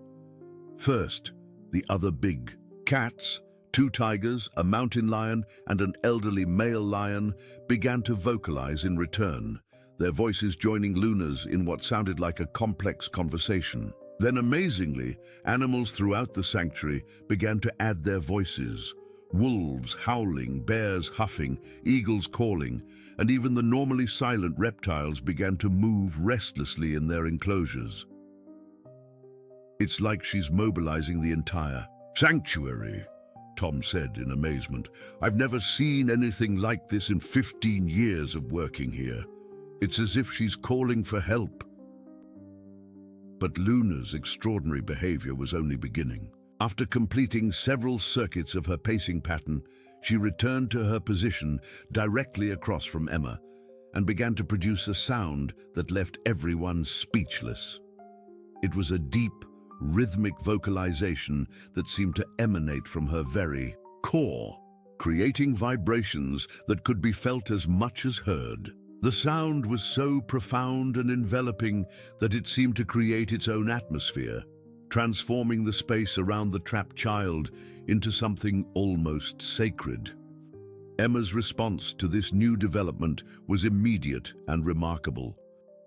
First, the other big cats, 2 tigers, a mountain lion, and an elderly male lion, began to vocalize in return, their voices joining Luna's in what sounded like a complex conversation. Then, amazingly, animals throughout the sanctuary began to add their voices. Wolves howling, bears huffing, eagles calling, and even the normally silent reptiles began to move restlessly in their enclosures. "It's like she's mobilizing the entire sanctuary," Tom said in amazement. "I've never seen anything like this in 15 years of working here. It's as if she's calling for help." But Luna's extraordinary behavior was only beginning. After completing several circuits of her pacing pattern, she returned to her position directly across from Emma and began to produce a sound that left everyone speechless. It was a deep, rhythmic vocalization that seemed to emanate from her very core, creating vibrations that could be felt as much as heard. The sound was so profound and enveloping that it seemed to create its own atmosphere, transforming the space around the trapped child into something almost sacred. Emma's response to this new development was immediate and remarkable.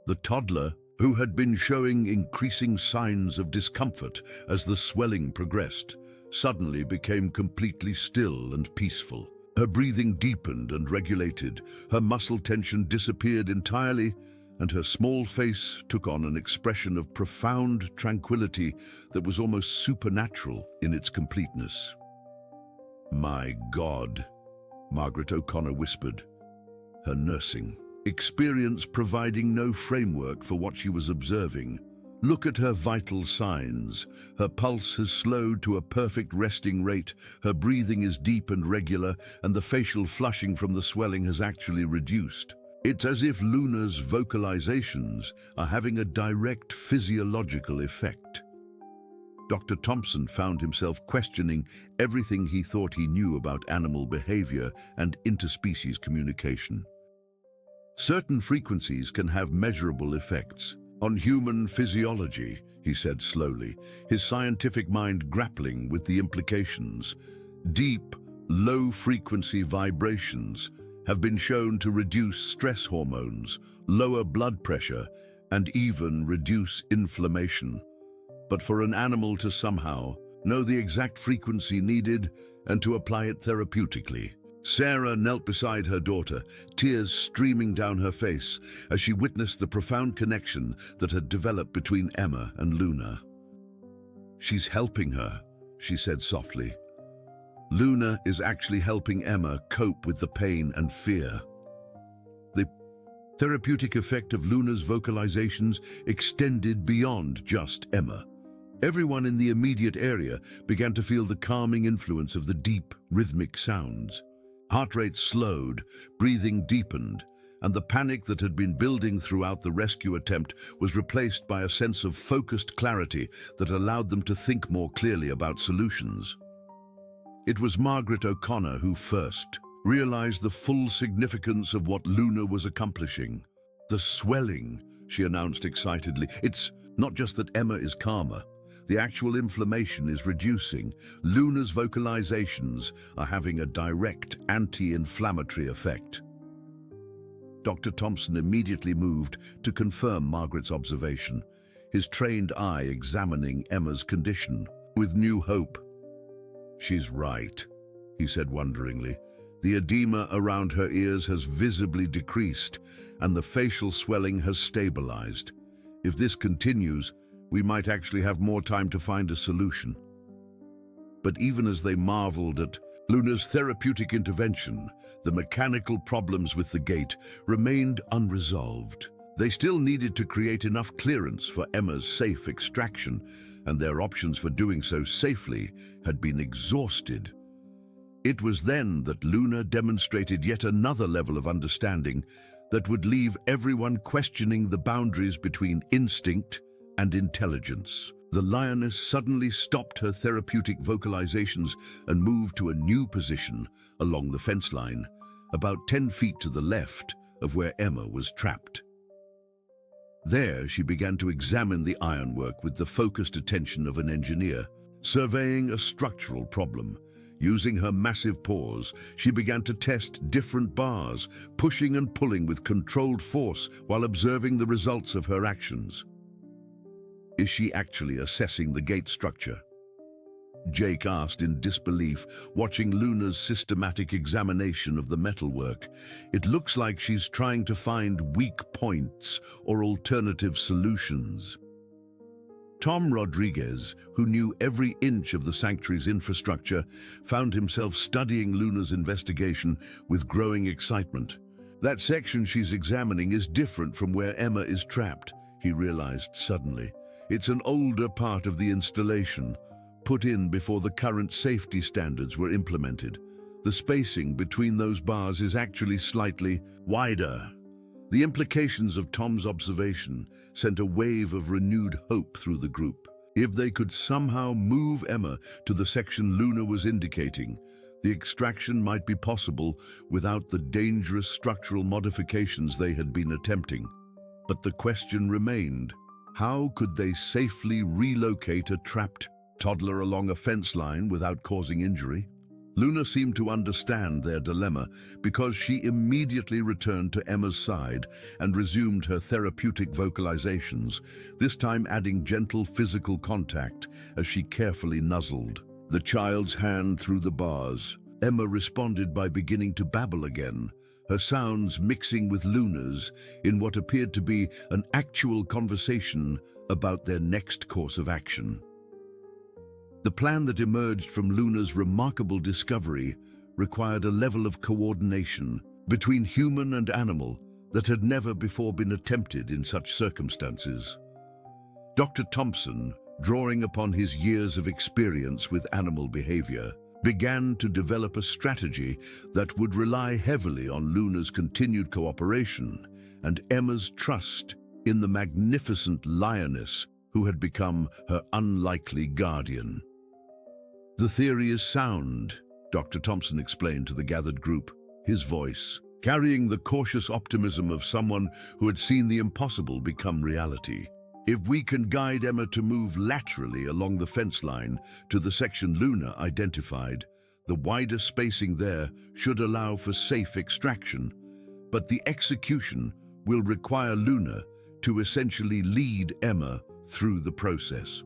The toddler, who had been showing increasing signs of discomfort as the swelling progressed, suddenly became completely still and peaceful. Her breathing deepened and regulated, her muscle tension disappeared entirely, and her small face took on an expression of profound tranquility that was almost supernatural in its completeness. "My God," Margaret O'Connor whispered, her nursing experience providing no framework for what she was observing. Look at her vital signs. Her pulse has slowed to a perfect resting rate, her breathing is deep and regular, and the facial flushing from the swelling has actually reduced. It's as if Luna's vocalizations are having a direct physiological effect. Dr. Thompson found himself questioning everything he thought he knew about animal behavior and interspecies communication. Certain frequencies can have measurable effects on human physiology, he said slowly, his scientific mind grappling with the implications. Deep, low-frequency vibrations have been shown to reduce stress hormones, lower blood pressure, and even reduce inflammation. But for an animal to somehow know the exact frequency needed and to apply it therapeutically. Sarah knelt beside her daughter, tears streaming down her face as she witnessed the profound connection that had developed between Emma and Luna. "She's helping her," she said softly. "Luna is actually helping Emma cope with the pain and fear." The therapeutic effect of Luna's vocalizations extended beyond just Emma. Everyone in the immediate area began to feel the calming influence of the deep, rhythmic sounds. Heart rate slowed, breathing deepened, and the panic that had been building throughout the rescue attempt was replaced by a sense of focused clarity that allowed them to think more clearly about solutions. It was Margaret O'Connor who first realized the full significance of what Luna was accomplishing. "The swelling," she announced excitedly. "It's not just that Emma is calmer. The actual inflammation is reducing. Luna's vocalizations are having a direct anti-inflammatory effect." Dr. Thompson immediately moved to confirm Margaret's observation, his trained eye examining Emma's condition with new hope. "She's right," he said wonderingly. "The edema around her ears has visibly decreased, and the facial swelling has stabilized. If this continues, we might actually have more time to find a solution." But even as they marveled at Luna's therapeutic intervention, the mechanical problems with the gate remained unresolved. They still needed to create enough clearance for Emma's safe extraction, and their options for doing so safely had been exhausted. It was then that Luna demonstrated yet another level of understanding that would leave everyone questioning the boundaries between instinct and intelligence. The lioness suddenly stopped her therapeutic vocalizations and moved to a new position along the fence line, about 10 feet to the left of where Emma was trapped. There, she began to examine the ironwork with the focused attention of an engineer, surveying a structural problem. Using her massive paws, she began to test different bars, pushing and pulling with controlled force while observing the results of her actions. "Is she actually assessing the gate structure?" Jake asked in disbelief, watching Luna's systematic examination of the metalwork. "It looks like she's trying to find weak points or alternative solutions." Tom Rodriguez, who knew every inch of the sanctuary's infrastructure, found himself studying Luna's investigation with growing excitement. "That section she's examining is different from where Emma is trapped," he realized suddenly. "It's an older part of the installation, put in before the current safety standards were implemented. The spacing between those bars is actually slightly wider." The implications of Tom's observation sent a wave of renewed hope through the group. If they could somehow move Emma to the section Luna was indicating, the extraction might be possible without the dangerous structural modifications they had been attempting. But the question remained: how could they safely relocate a trapped toddler along a fence line without causing injury? Luna seemed to understand their dilemma because she immediately returned to Emma's side and resumed her therapeutic vocalizations, this time adding gentle physical contact as she carefully nuzzled the child's hand through the bars. Emma responded by beginning to babble again, her sounds mixing with Luna's in what appeared to be an actual conversation about their next course of action. The plan that emerged from Luna's remarkable discovery required a level of coordination between human and animal that had never before been attempted in such circumstances. Dr. Thompson, drawing upon his years of experience with animal behavior, began to develop a strategy that would rely heavily on Luna's continued cooperation and Emma's trust in the magnificent lioness who had become her unlikely guardian. "The theory is sound," Dr. Thompson explained to the gathered group, his voice carrying the cautious optimism of someone who had seen the impossible become reality. "If we can guide Emma to move laterally along the fence line to the section Luna identified, the wider spacing there should allow for safe extraction, but the execution will require Luna to essentially lead Emma through the process."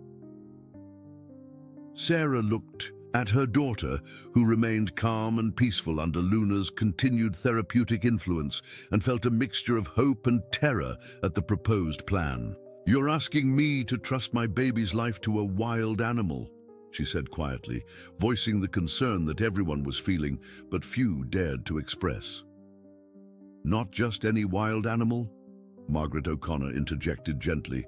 Sarah looked at her daughter, who remained calm and peaceful under Luna's continued therapeutic influence, and felt a mixture of hope and terror at the proposed plan. "You're asking me to trust my baby's life to a wild animal," she said quietly, voicing the concern that everyone was feeling, but few dared to express. "Not just any wild animal?" Margaret O'Connor interjected gently,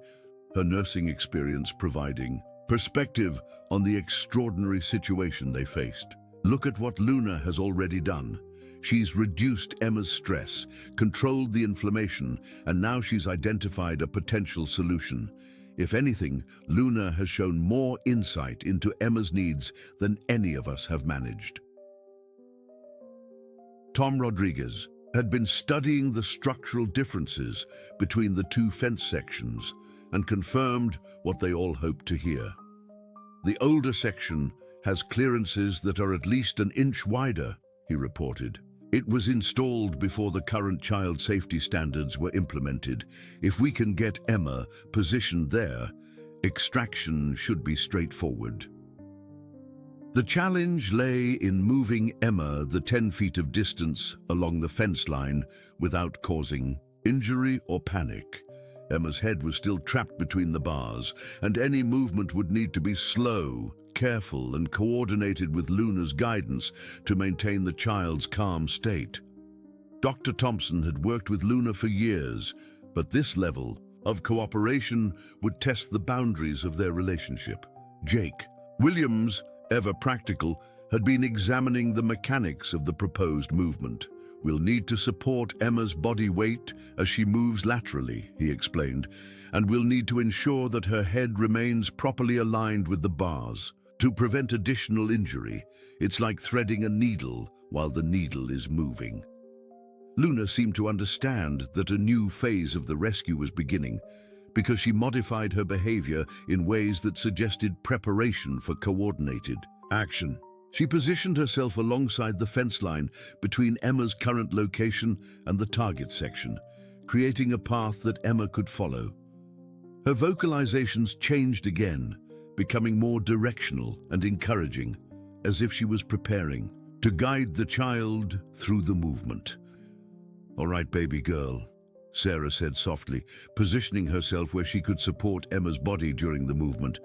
her nursing experience providing perspective on the extraordinary situation they faced. "Look at what Luna has already done. She's reduced Emma's stress, controlled the inflammation, and now she's identified a potential solution. If anything, Luna has shown more insight into Emma's needs than any of us have managed." Tom Rodriguez had been studying the structural differences between the two fence sections and confirmed what they all hoped to hear. "The older section has clearances that are at least an inch wider," he reported. "It was installed before the current child safety standards were implemented. If we can get Emma positioned there, extraction should be straightforward." The challenge lay in moving Emma the 10 feet of distance along the fence line without causing injury or panic. Emma's head was still trapped between the bars, and any movement would need to be slow, careful, and coordinated with Luna's guidance to maintain the child's calm state. Dr. Thompson had worked with Luna for years, but this level of cooperation would test the boundaries of their relationship. Jake Williams, ever practical, had been examining the mechanics of the proposed movement. "We'll need to support Emma's body weight as she moves laterally," he explained, "and we'll need to ensure that her head remains properly aligned with the bars. To prevent additional injury, it's like threading a needle while the needle is moving." Luna seemed to understand that a new phase of the rescue was beginning, because she modified her behavior in ways that suggested preparation for coordinated action. She positioned herself alongside the fence line between Emma's current location and the target section, creating a path that Emma could follow. Her vocalizations changed again, becoming more directional and encouraging, as if she was preparing to guide the child through the movement. "All right, baby girl," Sarah said softly, positioning herself where she could support Emma's body during the movement.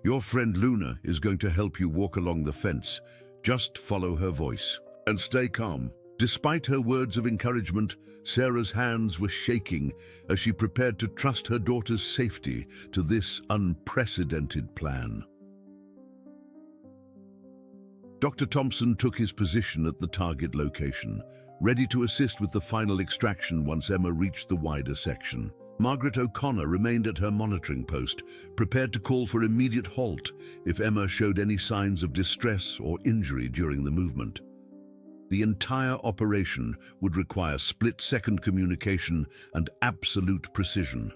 "Your friend Luna is going to help you walk along the fence. Just follow her voice and stay calm." Despite her words of encouragement, Sarah's hands were shaking as she prepared to trust her daughter's safety to this unprecedented plan. Dr. Thompson took his position at the target location, ready to assist with the final extraction once Emma reached the wider section. Margaret O'Connor remained at her monitoring post, prepared to call for immediate halt if Emma showed any signs of distress or injury during the movement. The entire operation would require split-second communication and absolute precision.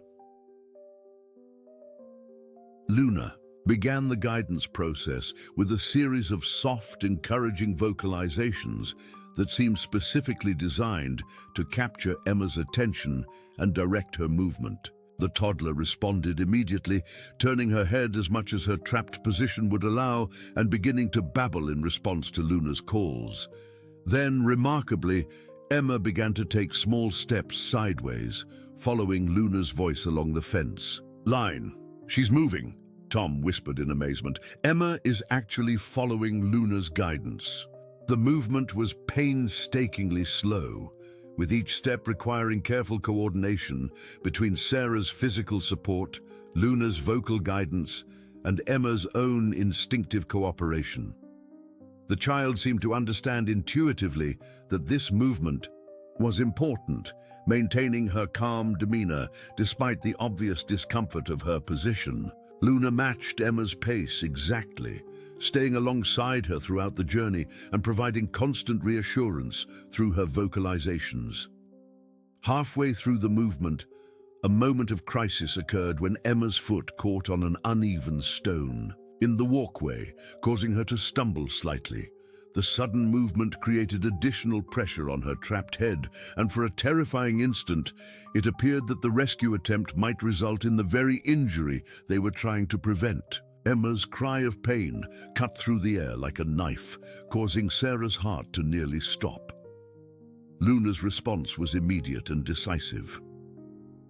Luna began the guidance process with a series of soft, encouraging vocalizations that seemed specifically designed to capture Emma's attention and direct her movement. The toddler responded immediately, turning her head as much as her trapped position would allow and beginning to babble in response to Luna's calls. Then, remarkably, Emma began to take small steps sideways, following Luna's voice along the fence line. "She's moving," Tom whispered in amazement. "Emma is actually following Luna's guidance." The movement was painstakingly slow, with each step requiring careful coordination between Sarah's physical support, Luna's vocal guidance, and Emma's own instinctive cooperation. The child seemed to understand intuitively that this movement was important, maintaining her calm demeanor despite the obvious discomfort of her position. Luna matched Emma's pace exactly, staying alongside her throughout the journey and providing constant reassurance through her vocalizations. Halfway through the movement, a moment of crisis occurred when Emma's foot caught on an uneven stone in the walkway, causing her to stumble slightly. The sudden movement created additional pressure on her trapped head, and for a terrifying instant, it appeared that the rescue attempt might result in the very injury they were trying to prevent. Emma's cry of pain cut through the air like a knife, causing Sarah's heart to nearly stop. Luna's response was immediate and decisive.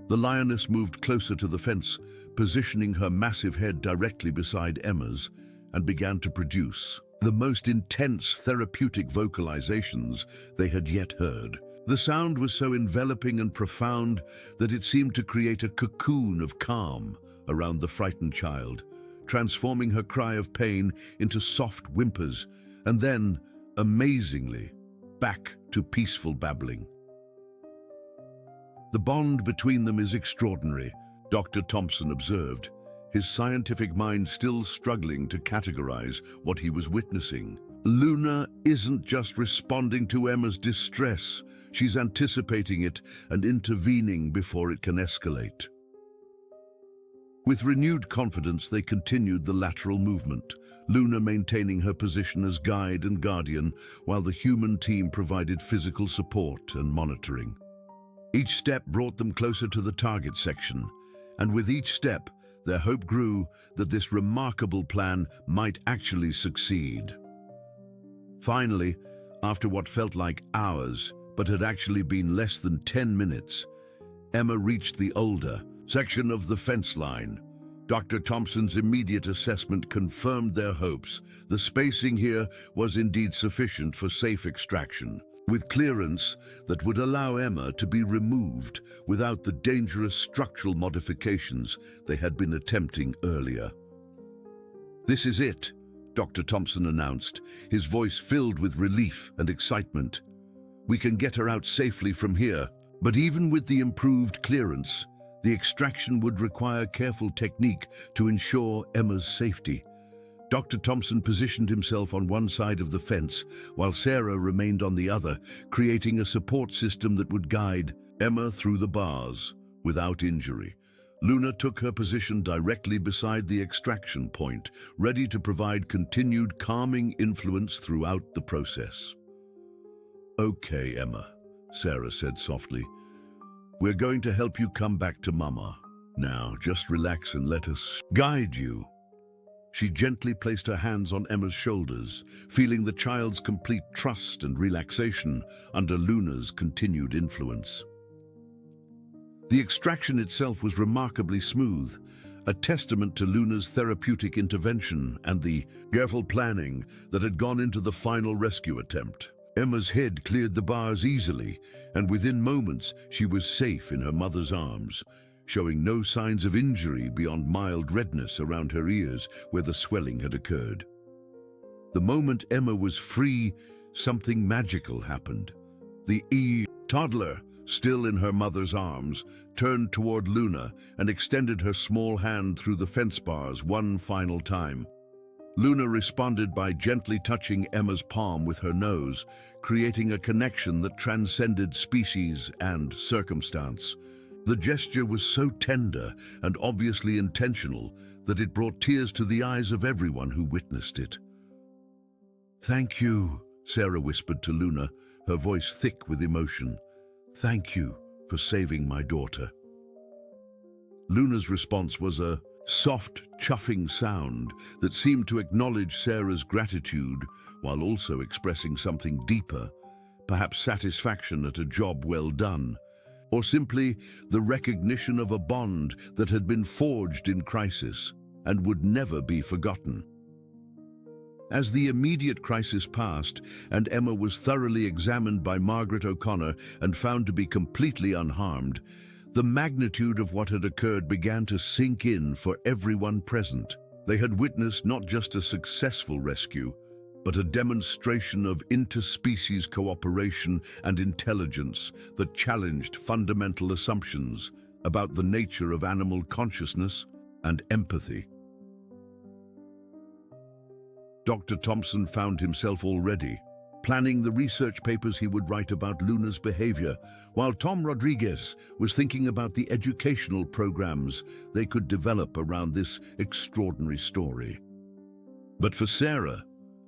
The lioness moved closer to the fence, positioning her massive head directly beside Emma's, and began to produce the most intense therapeutic vocalizations they had yet heard. The sound was so enveloping and profound that it seemed to create a cocoon of calm around the frightened child, transforming her cry of pain into soft whimpers, and then, amazingly, back to peaceful babbling. The bond between them is extraordinary, Dr. Thompson observed, his scientific mind still struggling to categorize what he was witnessing. Luna isn't just responding to Emma's distress, she's anticipating it and intervening before it can escalate. With renewed confidence, they continued the lateral movement, Luna maintaining her position as guide and guardian, while the human team provided physical support and monitoring. Each step brought them closer to the target section, and with each step, their hope grew that this remarkable plan might actually succeed. Finally, after what felt like hours, but had actually been less than 10 minutes, Emma reached the older section of the fence line. Dr. Thompson's immediate assessment confirmed their hopes. The spacing here was indeed sufficient for safe extraction, with clearance that would allow Emma to be removed without the dangerous structural modifications they had been attempting earlier. "This is it," Dr. Thompson announced, his voice filled with relief and excitement. "We can get her out safely from here." But even with the improved clearance, the extraction would require careful technique to ensure Emma's safety. Dr. Thompson positioned himself on one side of the fence, while Sarah remained on the other, creating a support system that would guide Emma through the bars without injury. Luna took her position directly beside the extraction point, ready to provide continued calming influence throughout the process. "Okay, Emma," Sarah said softly. "We're going to help you come back to Mama. Now, just relax and let us guide you." She gently placed her hands on Emma's shoulders, feeling the child's complete trust and relaxation under Luna's continued influence. The extraction itself was remarkably smooth, a testament to Luna's therapeutic intervention and the careful planning that had gone into the final rescue attempt. Emma's head cleared the bars easily, and within moments she was safe in her mother's arms, showing no signs of injury beyond mild redness around her ears where the swelling had occurred. The moment Emma was free, something magical happened. The toddler, still in her mother's arms, turned toward Luna and extended her small hand through the fence bars one final time. Luna responded by gently touching Emma's palm with her nose, creating a connection that transcended species and circumstance. The gesture was so tender and obviously intentional that it brought tears to the eyes of everyone who witnessed it. "Thank you," Sarah whispered to Luna, her voice thick with emotion. "Thank you for saving my daughter." Luna's response was a soft, chuffing sound that seemed to acknowledge Sarah's gratitude while also expressing something deeper, perhaps satisfaction at a job well done, or simply the recognition of a bond that had been forged in crisis and would never be forgotten. As the immediate crisis passed and Emma was thoroughly examined by Margaret O'Connor and found to be completely unharmed, the magnitude of what had occurred began to sink in for everyone present. They had witnessed not just a successful rescue, but a demonstration of interspecies cooperation and intelligence that challenged fundamental assumptions about the nature of animal consciousness and empathy. Dr. Thompson found himself already planning the research papers he would write about Luna's behavior, while Tom Rodriguez was thinking about the educational programs they could develop around this extraordinary story. But for Sarah,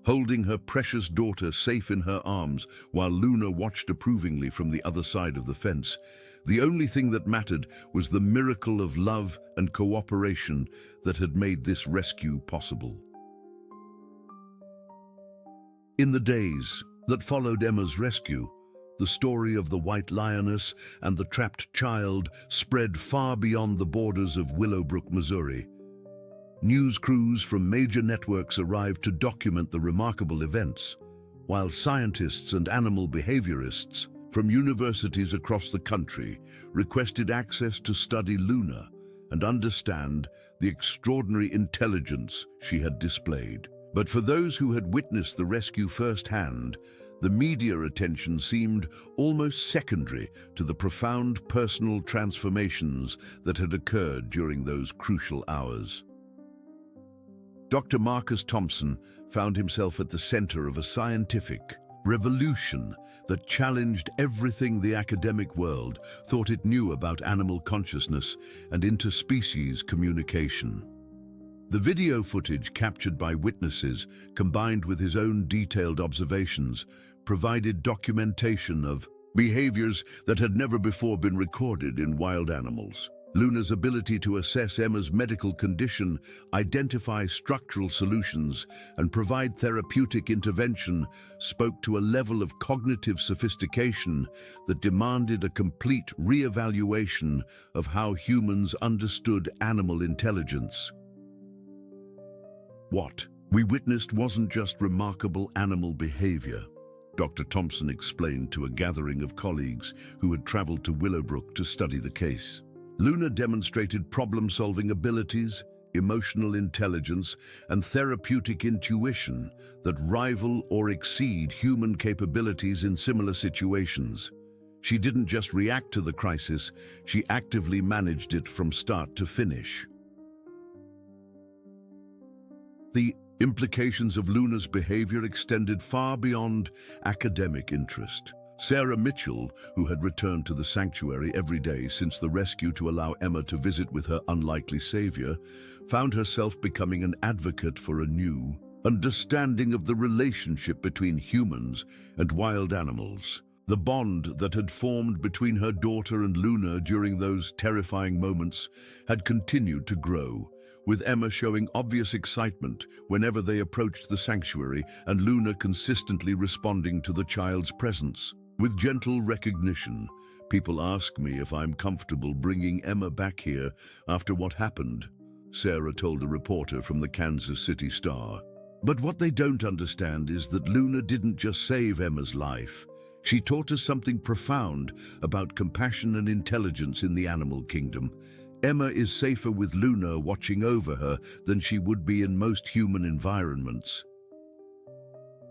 holding her precious daughter safe in her arms while Luna watched approvingly from the other side of the fence, the only thing that mattered was the miracle of love and cooperation that had made this rescue possible. In the days that followed Emma's rescue, the story of the white lioness and the trapped child spread far beyond the borders of Willowbrook, Missouri. News crews from major networks arrived to document the remarkable events, while scientists and animal behaviorists from universities across the country requested access to study Luna and understand the extraordinary intelligence she had displayed. But for those who had witnessed the rescue firsthand, the media attention seemed almost secondary to the profound personal transformations that had occurred during those crucial hours. Dr. Marcus Thompson found himself at the center of a scientific revolution that challenged everything the academic world thought it knew about animal consciousness and interspecies communication. The video footage captured by witnesses, combined with his own detailed observations, provided documentation of behaviors that had never before been recorded in wild animals. Luna's ability to assess Emma's medical condition, identify structural solutions, and provide therapeutic intervention spoke to a level of cognitive sophistication that demanded a complete re-evaluation of how humans understood animal intelligence. What we witnessed wasn't just remarkable animal behavior, Dr. Thompson explained to a gathering of colleagues who had traveled to Willowbrook to study the case. Luna demonstrated problem-solving abilities, emotional intelligence, and therapeutic intuition that rival or exceed human capabilities in similar situations. She didn't just react to the crisis, she actively managed it from start to finish. The implications of Luna's behavior extended far beyond academic interest. Sarah Mitchell, who had returned to the sanctuary every day since the rescue to allow Emma to visit with her unlikely savior, found herself becoming an advocate for a new understanding of the relationship between humans and wild animals. The bond that had formed between her daughter and Luna during those terrifying moments had continued to grow, with Emma showing obvious excitement whenever they approached the sanctuary and Luna consistently responding to the child's presence. With gentle recognition, people ask me if I'm comfortable bringing Emma back here after what happened, Sarah told a reporter from the Kansas City Star. But what they don't understand is that Luna didn't just save Emma's life. She taught us something profound about compassion and intelligence in the animal kingdom. Emma is safer with Luna watching over her than she would be in most human environments.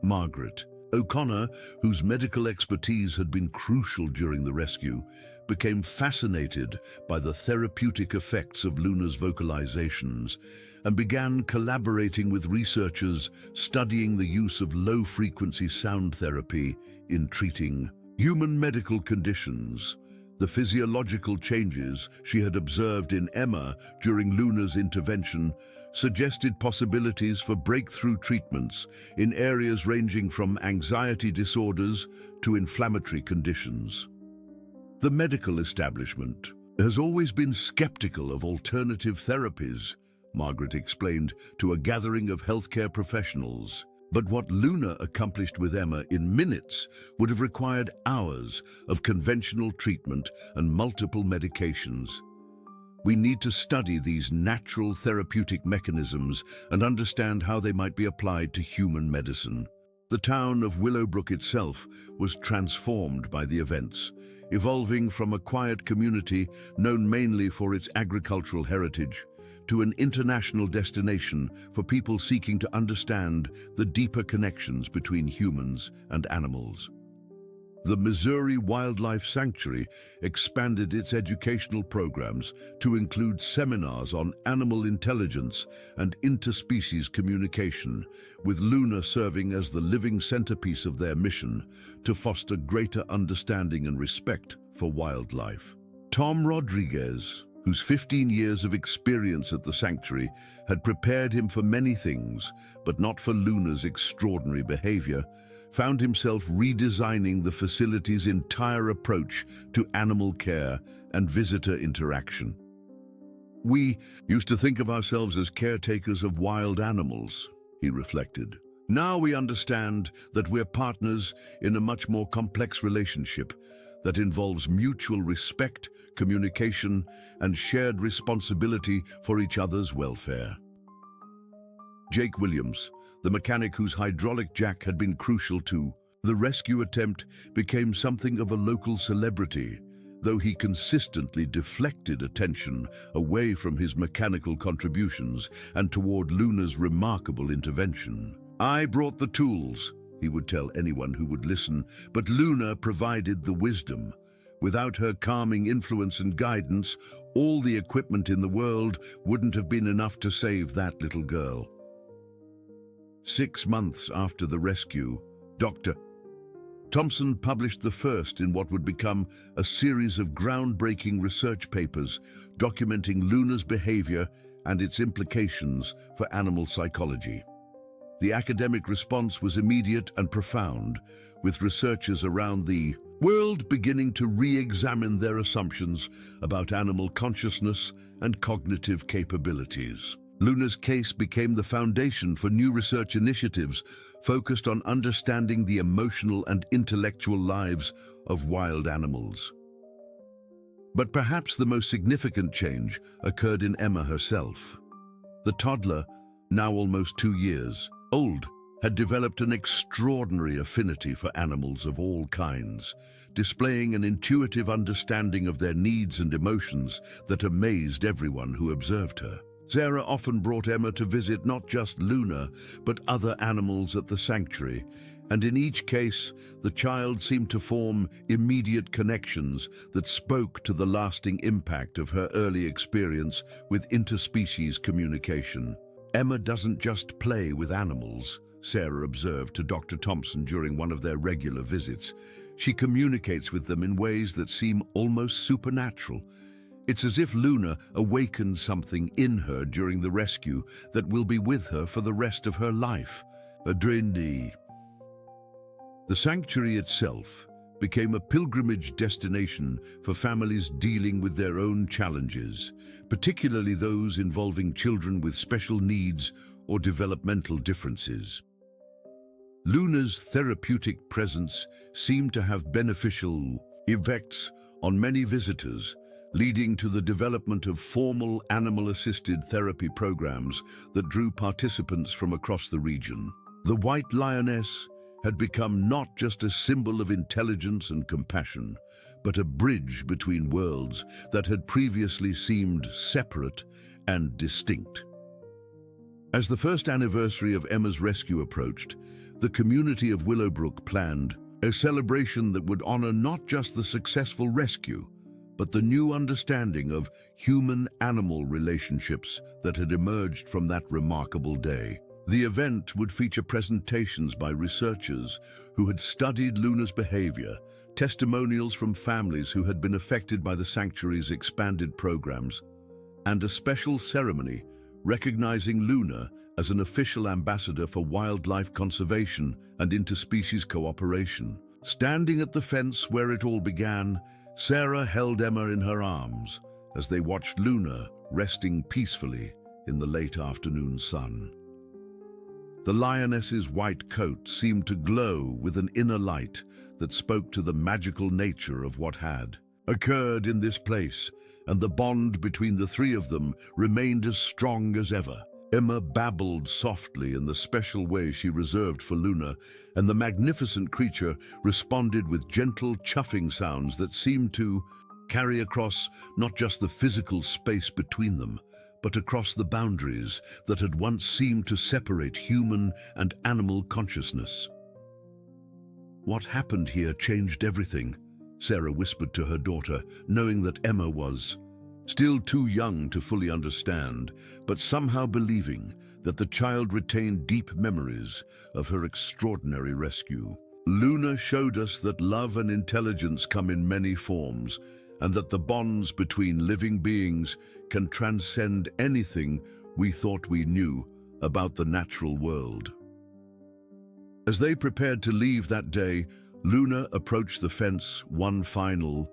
Margaret O'Connor, whose medical expertise had been crucial during the rescue, became fascinated by the therapeutic effects of Luna's vocalizations and began collaborating with researchers studying the use of low-frequency sound therapy in treating human medical conditions. The physiological changes she had observed in Emma during Luna's intervention suggested possibilities for breakthrough treatments in areas ranging from anxiety disorders to inflammatory conditions. The medical establishment has always been skeptical of alternative therapies, Margaret explained to a gathering of healthcare professionals. But what Luna accomplished with Emma in minutes would have required hours of conventional treatment and multiple medications. We need to study these natural therapeutic mechanisms and understand how they might be applied to human medicine. The town of Willowbrook itself was transformed by the events, evolving from a quiet community known mainly for its agricultural heritage to an international destination for people seeking to understand the deeper connections between humans and animals. The Missouri Wildlife Sanctuary expanded its educational programs to include seminars on animal intelligence and interspecies communication, with Luna serving as the living centerpiece of their mission to foster greater understanding and respect for wildlife. Tom Rodriguez, whose 15 years of experience at the sanctuary had prepared him for many things, but not for Luna's extraordinary behavior, found himself redesigning the facility's entire approach to animal care and visitor interaction. "We used to think of ourselves as caretakers of wild animals," he reflected. "Now we understand that we're partners in a much more complex relationship that involves mutual respect, communication, and shared responsibility for each other's welfare." Jake Williams, the mechanic whose hydraulic jack had been crucial to the rescue attempt, became something of a local celebrity, though he consistently deflected attention away from his mechanical contributions and toward Luna's remarkable intervention. "I brought the tools," he would tell anyone who would listen, "but Luna provided the wisdom. Without her calming influence and guidance, all the equipment in the world wouldn't have been enough to save that little girl." 6 months after the rescue, Dr. Thompson published the first in what would become a series of groundbreaking research papers documenting Luna's behavior and its implications for animal psychology. The academic response was immediate and profound, with researchers around the world beginning to re-examine their assumptions about animal consciousness and cognitive capabilities. Luna's case became the foundation for new research initiatives focused on understanding the emotional and intellectual lives of wild animals. But perhaps the most significant change occurred in Emma herself. The toddler, now almost 2 years old, had developed an extraordinary affinity for animals of all kinds, displaying an intuitive understanding of their needs and emotions that amazed everyone who observed her. Sarah often brought Emma to visit not just Luna, but other animals at the sanctuary, and in each case, the child seemed to form immediate connections that spoke to the lasting impact of her early experience with interspecies communication. "Emma doesn't just play with animals," Sarah observed to Dr. Thompson during one of their regular visits. "She communicates with them in ways that seem almost supernatural. It's as if Luna awakened something in her during the rescue that will be with her for the rest of her life." Adrindi. The sanctuary itself became a pilgrimage destination for families dealing with their own challenges, particularly those involving children with special needs or developmental differences. Luna's therapeutic presence seemed to have beneficial effects on many visitors, leading to the development of formal animal-assisted therapy programs that drew participants from across the region. The White Lioness had become not just a symbol of intelligence and compassion, but a bridge between worlds that had previously seemed separate and distinct. As the first anniversary of Emma's rescue approached, the community of Willowbrook planned a celebration that would honor not just the successful rescue, but the new understanding of human-animal relationships that had emerged from that remarkable day. The event would feature presentations by researchers who had studied Luna's behavior, testimonials from families who had been affected by the sanctuary's expanded programs, and a special ceremony recognizing Luna as an official ambassador for wildlife conservation and interspecies cooperation. Standing at the fence where it all began, Sarah held Emma in her arms as they watched Luna resting peacefully in the late afternoon sun. The lioness's white coat seemed to glow with an inner light that spoke to the magical nature of what had occurred in this place and the bond between the three of them remained as strong as ever. Emma babbled softly in the special way she reserved for Luna, and the magnificent creature responded with gentle chuffing sounds that seemed to carry across not just the physical space between them, but across the boundaries that had once seemed to separate human and animal consciousness. What happened here changed everything, Sarah whispered to her daughter, knowing that Emma was still too young to fully understand, but somehow believing that the child retained deep memories of her extraordinary rescue. Luna showed us that love and intelligence come in many forms, and that the bonds between living beings can transcend anything we thought we knew about the natural world. As they prepared to leave that day, Luna approached the fence one final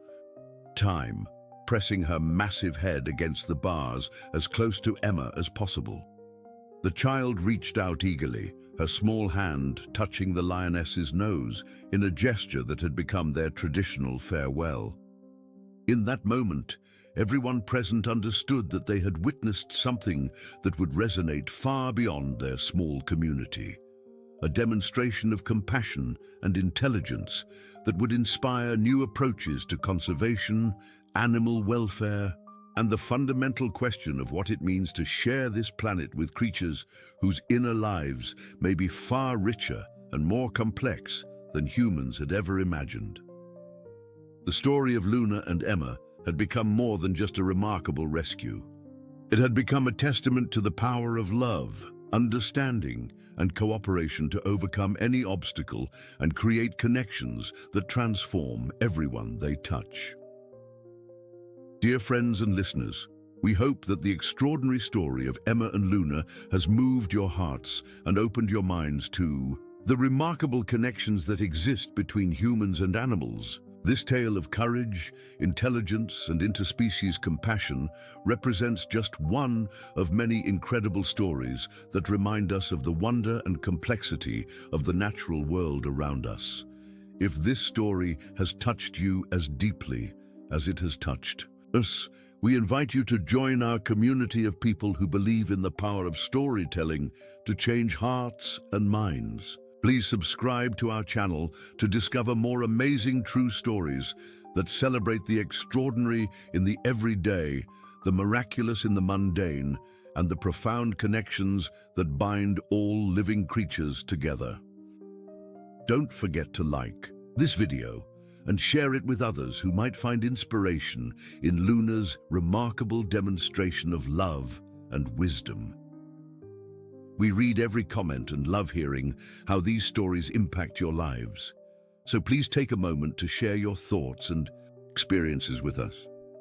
time, pressing her massive head against the bars as close to Emma as possible. The child reached out eagerly, her small hand touching the lioness's nose in a gesture that had become their traditional farewell. In that moment, everyone present understood that they had witnessed something that would resonate far beyond their small community. A demonstration of compassion and intelligence that would inspire new approaches to conservation, animal welfare, and the fundamental question of what it means to share this planet with creatures whose inner lives may be far richer and more complex than humans had ever imagined. The story of Luna and Emma had become more than just a remarkable rescue. It had become a testament to the power of love, understanding, and cooperation to overcome any obstacle and create connections that transform everyone they touch. Dear friends and listeners, we hope that the extraordinary story of Emma and Luna has moved your hearts and opened your minds to the remarkable connections that exist between humans and animals. This tale of courage, intelligence, and interspecies compassion represents just one of many incredible stories that remind us of the wonder and complexity of the natural world around us. If this story has touched you as deeply as it has touched us, we invite you to join our community of people who believe in the power of storytelling to change hearts and minds. Please subscribe to our channel to discover more amazing true stories that celebrate the extraordinary in the everyday, the miraculous in the mundane, and the profound connections that bind all living creatures together. Don't forget to like this video and share it with others who might find inspiration in Luna's remarkable demonstration of love and wisdom. We read every comment and love hearing how these stories impact your lives. So please take a moment to share your thoughts and experiences with us.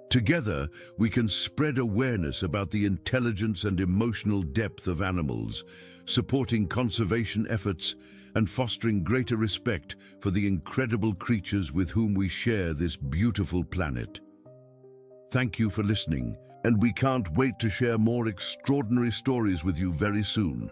Together, we can spread awareness about the intelligence and emotional depth of animals, supporting conservation efforts and fostering greater respect for the incredible creatures with whom we share this beautiful planet. Thank you for listening, and we can't wait to share more extraordinary stories with you very soon.